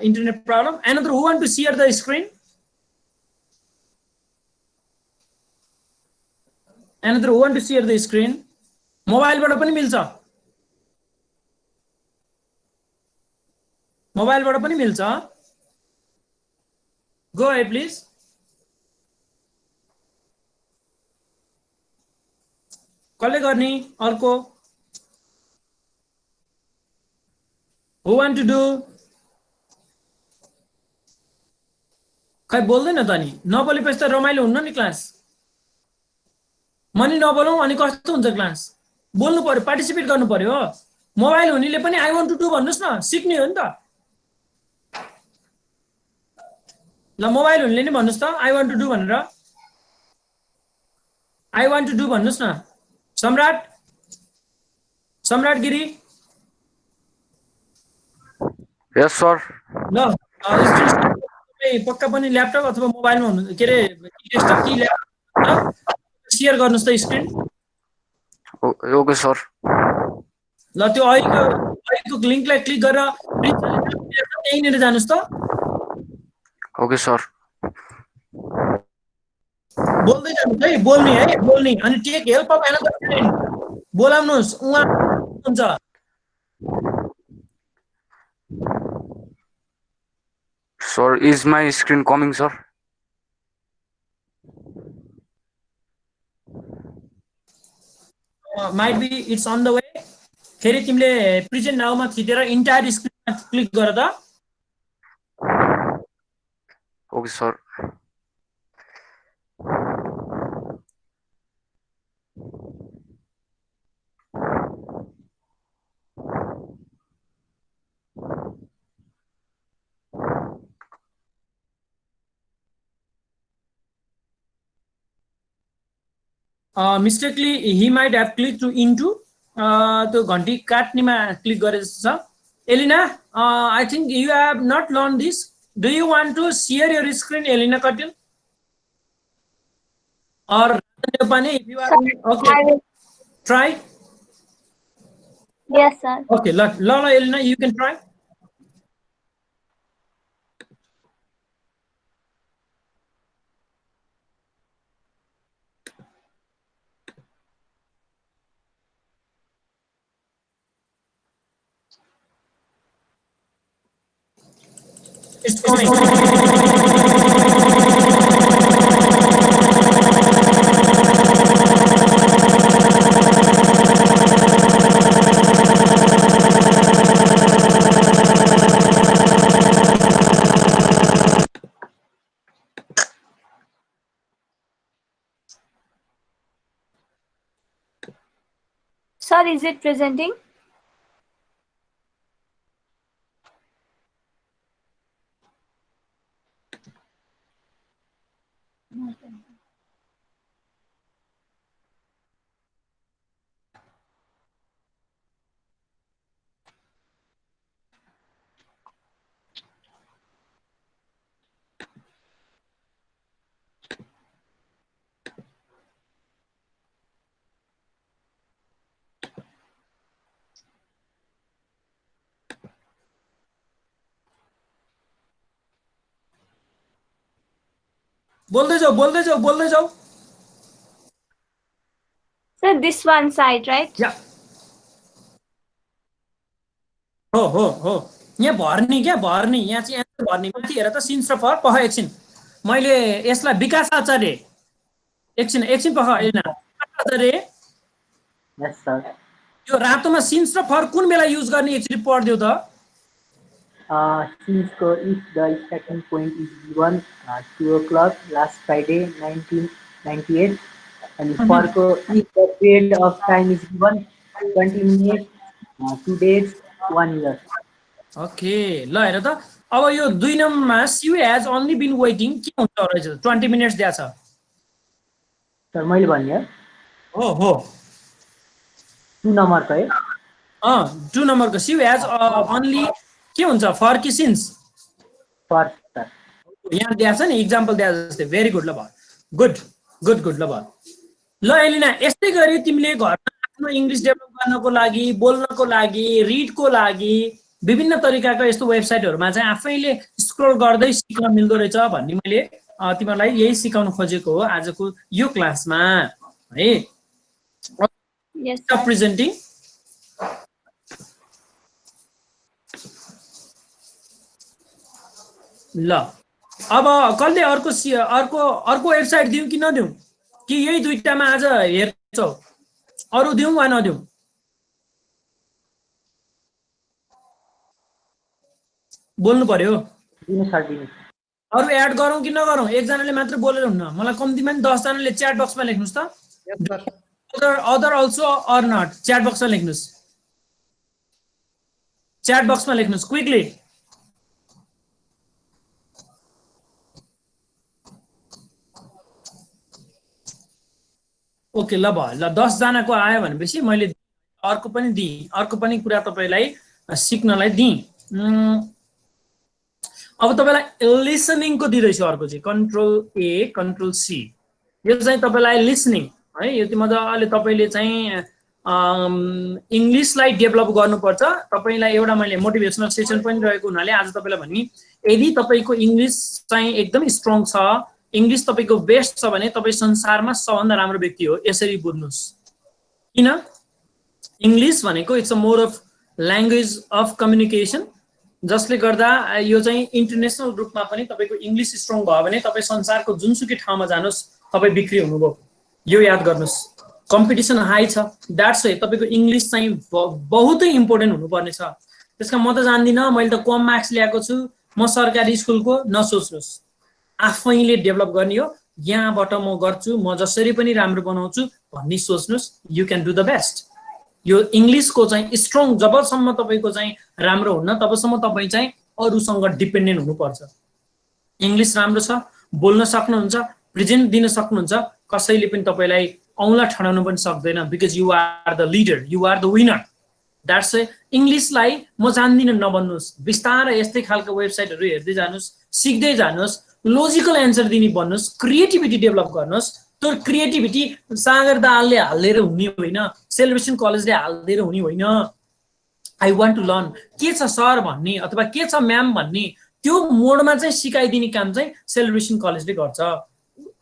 internet problem. Another who want to share the screen? Another who want to share the screen? Mobile बाट पनि मिल्छ मोबाइल बाट पनि मिल्छ Go ahead please. कसले गर्ने अर्को Who want to do? खै बोल्दैन त नि नबोलेपछि त रमाइलो हुन्न नि क्लास मनी नबोलौं अनि कस्तो हुन्छ क्लास बोल्नु पर्यो पार्टिसिपेट गर्नु पर्यो मोबाइल हुनेले पनि आई वान्ट टु डु भन्नुस् न सिक्ने हो नि त ल मोबाइल हुनेले नि भन्नुस् त आई वान्ट टु डु भनेर आई वान्ट टु डु भन्नुस् न सम्राट गिरी Yes, sir. ल पक्का पनि ल्यापटप अथवा मोबाइलमा हुनु के रे डेस्कटप कि ल्यापटप शेयर गर्नुस् त स्क्रिन Okay, sir. ल त्यो अहिलेको लिंकलाई क्लिक गरेर यहीँनिर जानुस् त Okay, sir. बोल्दै जानुस् है बोल्ने अनि take help of another friend बोलाउनुस् उहाँ हुन्छ Sir, is my screen coming, sir? Might be it's on the way. फेरि तिमीले प्रेजेन्ट नाउमा थिचेर इन्टायर स्क्रिनमा क्लिक गर त। Okay sir. Mistakenly he might have click to into त्यो घन्टी काट्नेमा क्लिक गरेको छ। Elina, I think you have not learn this. Do you want to share your screen, Elina Katil? Or if you are okay, try. Yes, sir. Okay, Lola, Elena, you can try. It's coming. Sir, is it presenting? बोल्दै जाऊ। Sir, this one side, right? Yeah. हो यहाँ भर्ने यहाँ चाहिँ answer भर्ने। माथि हेर त सिन्स र फर पख एकछिन। मैले यसलाई विकास आचार्य एकछिन पख एलिना। आचार्य यस सर। यो रातोमा सिन्स र फर कुन बेला युज गर्ने एकचोटि पढ्दियो त। Since if the starting point is given 2 o'clock last Friday 1998 and for if the period of time is given 20 minutes 2 days 1 year. Okay, ल हेर त अब यो 2 नम्बरमा she has only been waiting के हुन्छ रहेछ? 20 मिनेट्स दिया छ सर। मैले भन्ने हो 2 नम्बरको है। 2 नम्बरको सी हैज ओन्ली के हुन्छ? फर कि सिन्स? For sir. यहाँ दिया छ नि एक्जाम्पल दिया जस्तै। Very good. ल भयो गुड। ल भयो। ल एलिना, यस्तै गरी तिमीले घरमा आफ्नो इङ्ग्लिस डेभलप गर्नको लागि, बोल्नको लागि, रिडको लागि विभिन्न तरिकाको यस्तो वेबसाइटहरुमा चाहिँ आफैले स्क्रोल गर्दै सिक्न मिल्दो रहेछ भन्ने मैले तिमीलाई यही सिकाउन खोजेको हो आजको यो क्लासमा है। Yes, sir. Presenting. ल अब कसले अर्को वेबसाइट दिउँ कि नदिउँ कि यही दुईटामा आज हेर्छौ? अरु दिउँ वा नदिउँ? बोल्नु पर्यो। अरु एड गरौँ कि नगरौँ? एकजनाले मात्र बोलेर हुन्न। मलाई कम्तीमा नि 10 जनाले च्याट बक्समा लेख्नुस् त। Other also or not chat बक्समा लेख्नुस्। च्याट बक्समा लेख्नुस् क्विकली। ओके ल भयो। ल 10 जनाको आयो भनेपछि मैले अर्को पनि कुरा तपाईलाई सिक्नलाई दिएँ। अब तपाईलाई लिसनिङ को दिदैछु। अर्को चाहिँ कन्ट्रोल ए कन्ट्रोल सी। यो चाहिँ तपाईलाई लिसनिङ है। यो मजाले तपाईले चाहिँ इंग्लिशलाई डेभलप गर्नुपर्छ। तपाईलाई एउटा मैले मोटिभेसनल सेसन पनि रहेको हुनाले आज तपाईलाई भन्ने, यदि तपाईको इंग्लिश चाहिँ एकदम स्ट्रङ छ, इंग्लिश तपाईको बेस्ट छ भने तपाई संसारमा सबभन्दा राम्रो व्यक्ति हो। यसरी बुझ्नुस्। किन? इंग्लिश भनेको it's a mode of language of communication, जसले गर्दा यो चाहिँ इन्टरनेशनल रूपमा पनि तपाईको इंग्लिश स्ट्रङ भयो भने तपाई संसारको जुनसुकै ठाउँमा जानुस् तपाई बिक्री हुनुभयो। यो याद गर्नुस्। कम्पिटिसन हाई छ, द्याट्स वाइ तपाईँको इङ्ग्लिस चाहिँ बहुतै इम्पोर्टेन्ट हुनुपर्ने छ। त्यसका म त जान्दिनँ, मैले त कम मार्क्स ल्याएको छु, म सरकारी स्कुलको, नसोच्नुहोस्, आफैले डेभलप गर्ने हो। यहाँबाट म गर्छु, म जसरी पनि राम्रो बनाउँछु भन्ने सोच्नुहोस्, you can do the best. यो इङ्ग्लिसको चाहिँ स्ट्रङ जबसम्म तपाईँको चाहिँ राम्रो हुन्न तबसम्म तपाईँ चाहिँ अरूसँग डिपेन्डेन्ट हुनुपर्छ। इङ्ग्लिस राम्रो छ, बोल्न सक्नुहुन्छ, प्रेजेन्ट दिन सक्नुहुन्छ, कसैले पनि तपाईँलाई औँला ठडाउनु पनि सक्दैन, because you are the leader, you are the winner. That's a इङ्ग्लिसलाई म जान्दिनँ नभन्नुहोस्, बिस्तारै यस्तै खालको वेबसाइटहरू हेर्दै जानुहोस्, सिक्दै जानुहोस्, लोजिकल एन्सर दिने भन्नुहोस्, क्रिएटिभिटी डेभलप गर्नुहोस्। त्यो क्रिएटिभिटी सागर दाहालले हालिदिएर हुने होइन, सेलिब्रेसन कलेजले हालिदिएर हुने होइन। आई वान्ट टु लर्न, के छ सर भन्ने अथवा के छ म्याम भन्ने त्यो मोडमा चाहिँ सिकाइदिने काम चाहिँ सेलिब्रेसन कलेजले गर्छ।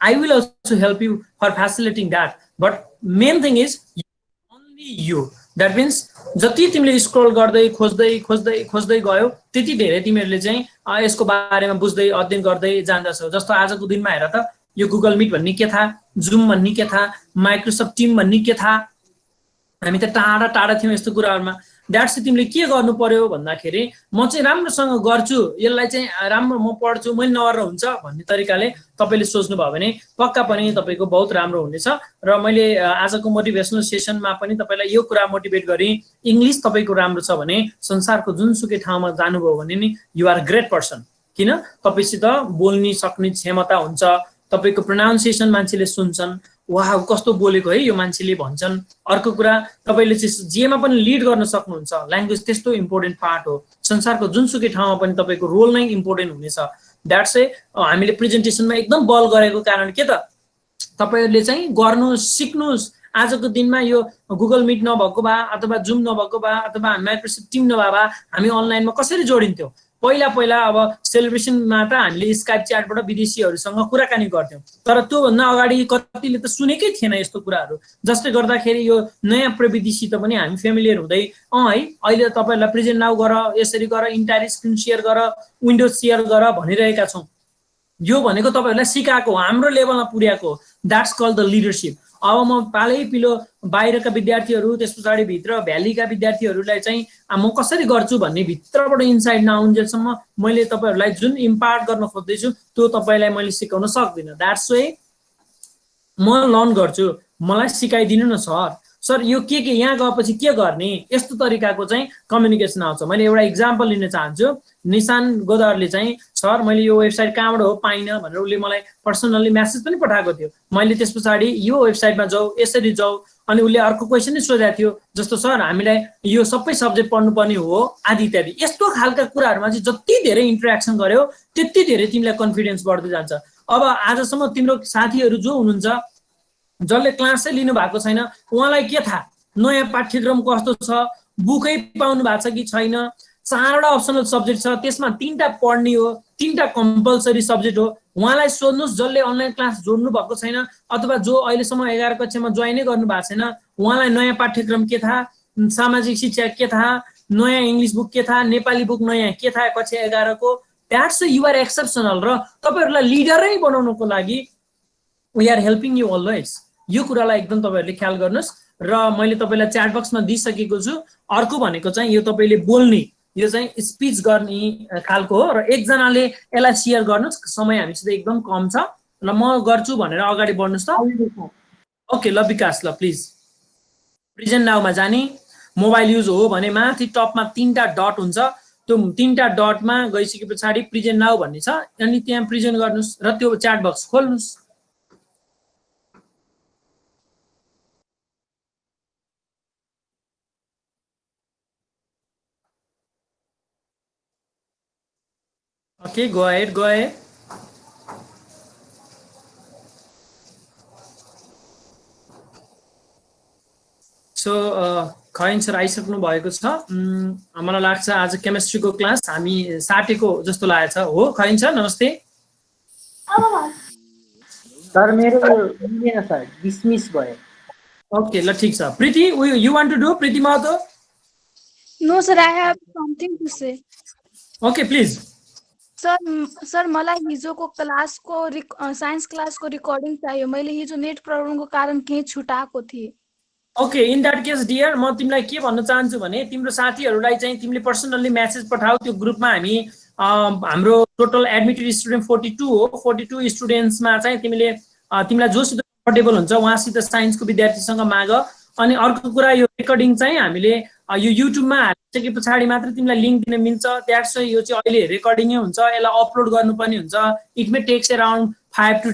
I will also help you for facilitating that, but main thing is only you. That means जति तिमीले स्क्रोल गर्दै खोज्दै खोज्दै खोज्दै गयो त्यति धेरै तिमीहरूले चाहिँ यसको बारेमा बुझ्दै अध्ययन गर्दै जान्दछौ। जस्तो आजको दिनमा हेर त, यो गुगल मिट भन्ने के थाहा, जुम भन्ने के थाहा, माइक्रोसफ्ट टिम भन्ने के थाहा, हामी त टाढा टाढा थियौँ यस्तो कुराहरूमा। द्याट्स तिमीले के गर्नु पर्यो भन्दाखेरि म चाहिँ राम्रोसँग गर्छु, यसलाई चाहिँ राम्रो म पढ्छु, मैले नगरेर हुन्छ भन्ने तरिकाले तपाईँले सोच्नुभयो भने पक्का पनि तपाईँको बहुत राम्रो हुनेछ। र मैले आजको मोटिभेसनल सेसनमा पनि तपाईँलाई यो कुरा मोटिभेट गरेँ, इङ्ग्लिस तपाईँको राम्रो छ भने संसारको जुनसुकै ठाउँमा जानुभयो भने नि यु आर ग्रेट पर्सन। किन तपाईँसित बोल्ने सक्ने क्षमता हुन्छ, तपाईँको प्रोनाउन्सिएसन मान्छेले सुन्छन्, वाह कस्तो बोलेको है यो मान्छेले भन्छन्। अर्को कुरा तपाईँले चाहिँ जेमा पनि लिड गर्न सक्नुहुन्छ, ल्याङ्ग्वेज त्यस्तो इम्पोर्टेन्ट पार्ट हो, संसारको जुनसुकै ठाउँमा पनि तपाईँको रोल नै इम्पोर्टेन्ट हुनेछ। द्याट्स ए हामीले प्रेजेन्टेसनमा एकदम बल गरेको कारण के त, तपाईँहरूले चाहिँ गर्नु सिक्नुहोस्। आजको दिनमा यो गुगल मिट नभएको भए अथवा जुम नभएको भए अथवा माइक्रोसफ्ट टिम नभए भए हामी अनलाइनमा कसरी जोडिन्थ्यौँ? पहिला अब सेलिब्रेसनमा त हामीले स्काइप च्याटबाट विदेशीहरूसँग कुराकानी गर्थ्यौँ, तर त्योभन्दा अगाडि कतिले त सुनेकै थिएन यस्तो कुराहरू, जसले गर्दाखेरि यो नयाँ प्रविधिसित पनि हामी फेमिलियर हुँदै है अहिले तपाईँहरूलाई प्रेजेन्ट नाउ गर, यसरी गर, इन्टायर स्क्रिन सेयर गर, विन्डोज सेयर गर भनिरहेका छौँ। यो भनेको तपाईँहरूलाई सिकाएको, हाम्रो लेभलमा पुर्याएको, द्याट्स कल द लिडरसिप। अब म पालै पिलो बाहिरका विद्यार्थीहरू त्यस पछाडि भित्र भ्यालीका विद्यार्थीहरूलाई चाहिँ म कसरी गर्छु भन्ने भित्रबाट इन्साइड नआउन्जेलसम्म मैले तपाईँहरूलाई जुन इम्पार्ट गर्न खोज्दैछु त्यो तपाईँलाई मैले सिकाउन सक्दिनँ। द्याट्स वाइ म लर्न गर्छु, मलाई सिकाइदिनु न सर यो के यहाँ गएपछि के गर्ने, यस्तो तरिकाको चाहिँ कम्युनिकेसन आउँछ। मैले एउटा इक्जाम्पल लिन चाहन्छु। निशान गोदावरले चाहिँ सर मैले यो वेबसाइट कहाँबाट हो पाइनँ भनेर उसले मलाई पर्सनल्ली म्यासेज पनि पठाएको थियो। मैले त्यस पछाडि यो वेबसाइटमा जाऊ, यसरी जाऊ, अनि उसले अर्को क्वेसन नै सोधेको थियो, जस्तो सर हामीलाई यो सबै सब्जेक्ट पढ्नुपर्ने हो आदि इत्यादि। यस्तो खालका कुराहरूमा चाहिँ जति धेरै इन्टरेक्सन गर्यो त्यति धेरै तिमीलाई कन्फिडेन्स बढ्दै जान्छ। अब आजसम्म तिम्रो साथीहरू जो हुनुहुन्छ जसले क्लासै लिनु भएको छैन उहाँलाई के थाहा नयाँ पाठ्यक्रम कस्तो छ, बुकै पाउनु भएको छ कि छैन, 4वटा अप्सनल सब्जेक्ट छ, त्यसमा 3टा पढ्ने हो, 3टा कम्पलसरी सब्जेक्ट हो। उहाँलाई सोध्नुहोस् जसले अनलाइन क्लास जोड्नु भएको छैन अथवा जो अहिलेसम्म 11 कक्षामा जोइनै गर्नु भएको छैन, उहाँलाई नयाँ पाठ्यक्रम के थाहा, सामाजिक शिक्षा के थाहा, नयाँ इङ्ग्लिस बुक के थाहा, नेपाली बुक नयाँ के थाहा कक्षा 11 को। That's you are exceptional. र तपाईँहरूलाई लिडरै बनाउनको लागि we are helping you always. यो कुरालाई एकदम तपाईँहरूले ख्याल गर्नुहोस्। र मैले तपाईँलाई च्याट बक्समा दिइसकेको छु। अर्को भनेको चाहिँ यो तपाईँले बोल्ने, यो चाहिँ स्पिच गर्ने खालको हो र एकजनाले यसलाई सेयर गर्नुहोस्। समय हामीसित एकदम कम छ र म गर्छु भनेर अगाडि बढ्नुहोस् त। ओके ल विकास, ल प्लिज प्रेजेन्ट नाउमा जाने। मोबाइल युज हो भने माथि टपमा 3टा डट हुन्छ, त्यो 3टा डटमा गइसके पछाडि प्रेजेन्ट नाउ भन्ने छ, अनि त्यहाँ प्रेजेन्ट गर्नुहोस् र त्यो च्याट बक्स खोल्नुहोस्। Okay, go ahead. So, खैन सर आइसक्नु भएको छ। मलाई लाग्छ आज केमिस्ट्रीको क्लास हामी साटेको जस्तो लागेको छ हो। खैन सर नमस्ते। सर मेरो मिलेन सर, डिसमिस भयो। ओके ल ठीक छ। प्रीति, you want to do, Preeti Mahato? No sir, I have something to say. Okay, please. Sir मलाई हिजोको क्लासको साइन्स क्लासको रेकर्डिङ चाहियो। मैले हिजो नेट प्रब्लमको कारण केही छुटाएको थिएँ। Okay, in that case dear म तिमीलाई के भन्न चाहन्छु भने तिम्रो साथीहरूलाई चाहिँ तिमीले पर्सनल्ली मेसेज पठाऊ। त्यो ग्रुपमा हामी हाम्रो टोटल एडमिटेड स्टुडेन्ट 42 हो। 42 स्टुडेन्ट्समा चाहिँ तिमीलाई जोसित कम्फर्टेबल हुन्छ उहाँसित साइन्सको विद्यार्थीसँग माग। अनि अर्को कुरा यो रेकर्डिङ चाहिँ हामीले यो युट्युबमा हालिसके पछाडि मात्र तिमीलाई लिङ्क दिन मिल्छ। द्याट्स यो चाहिँ अहिले रेकर्डिङै हुन्छ, यसलाई अपलोड गर्नुपर्ने हुन्छ। It may takes around 5 to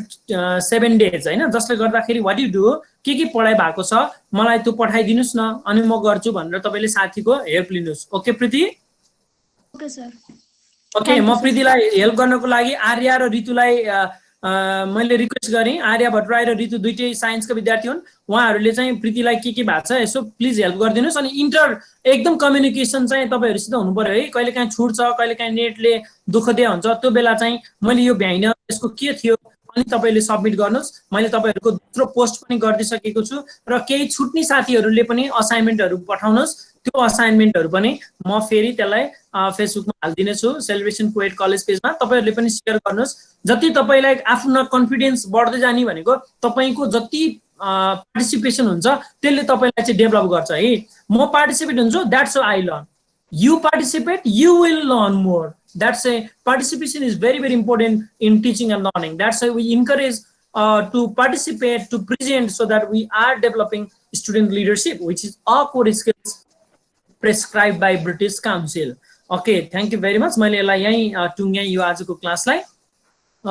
7 days होइन। जसले गर्दाखेरि वाट यु डु के पढाइ भएको छ मलाई त्यो पठाइदिनुस् न, अनि म गर्छु भनेर तपाईँले साथीको हेल्प लिनुहोस्। Okay Preeti? Okay sir. Okay, म प्रीतिलाई हेल्प गर्नको लागि आर्या र ऋतुलाई मैले रिक्वेस्ट गरेँ। आर्या भट्टराई र ऋतु दुइटै साइन्सका विद्यार्थी हुन्। उहाँहरूले चाहिँ प्रीतिलाई के भएको छ यसो प्लिज हेल्प गरिदिनुहोस्। अनि एकदम कम्युनिकेसन चाहिँ तपाईँहरूसित हुनु पर्यो है। कहिले काहीँ छुट्छ, कहिले काहीँ नेटले दुःख दिया हुन्छ। त्यो बेला चाहिँ मैले यो भ्याइन यसको के थियो अनि तपाईँले सबमिट गर्नुहोस्। मैले तपाईँहरूको दोस्रो पोस्ट पनि गरिदिइसकेको छु र केही छुट्ने साथीहरूले पनि असाइनमेन्टहरू पठाउनुहोस्। त्यो असाइनमेन्टहरू पनि म फेरि त्यसलाई फेसबुकमा हालिदिनेछु सेलिब्रेसन कोएड कलेज पेजमा। तपाईँहरूले पनि सेयर गर्नुहोस्। जति तपाईँलाई आफ्नो कन्फिडेन्स बढ्दै जाने भनेको तपाईँको जति पार्टिसिपेसन हुन्छ त्यसले तपाईँलाई चाहिँ डेभलप गर्छ है। म पार्टिसिपेट हुन्छु, that's I learn. You participate, you will learn more. That's a participation is very, very important in teaching and learning. That's why we encourage to participate, to present, so that we are developing student leadership, which is all core skills prescribed by British Council. Okay, thank you very much. मैले यसलाई यही टुङ्ग्याएँ यो आजको क्लासलाई।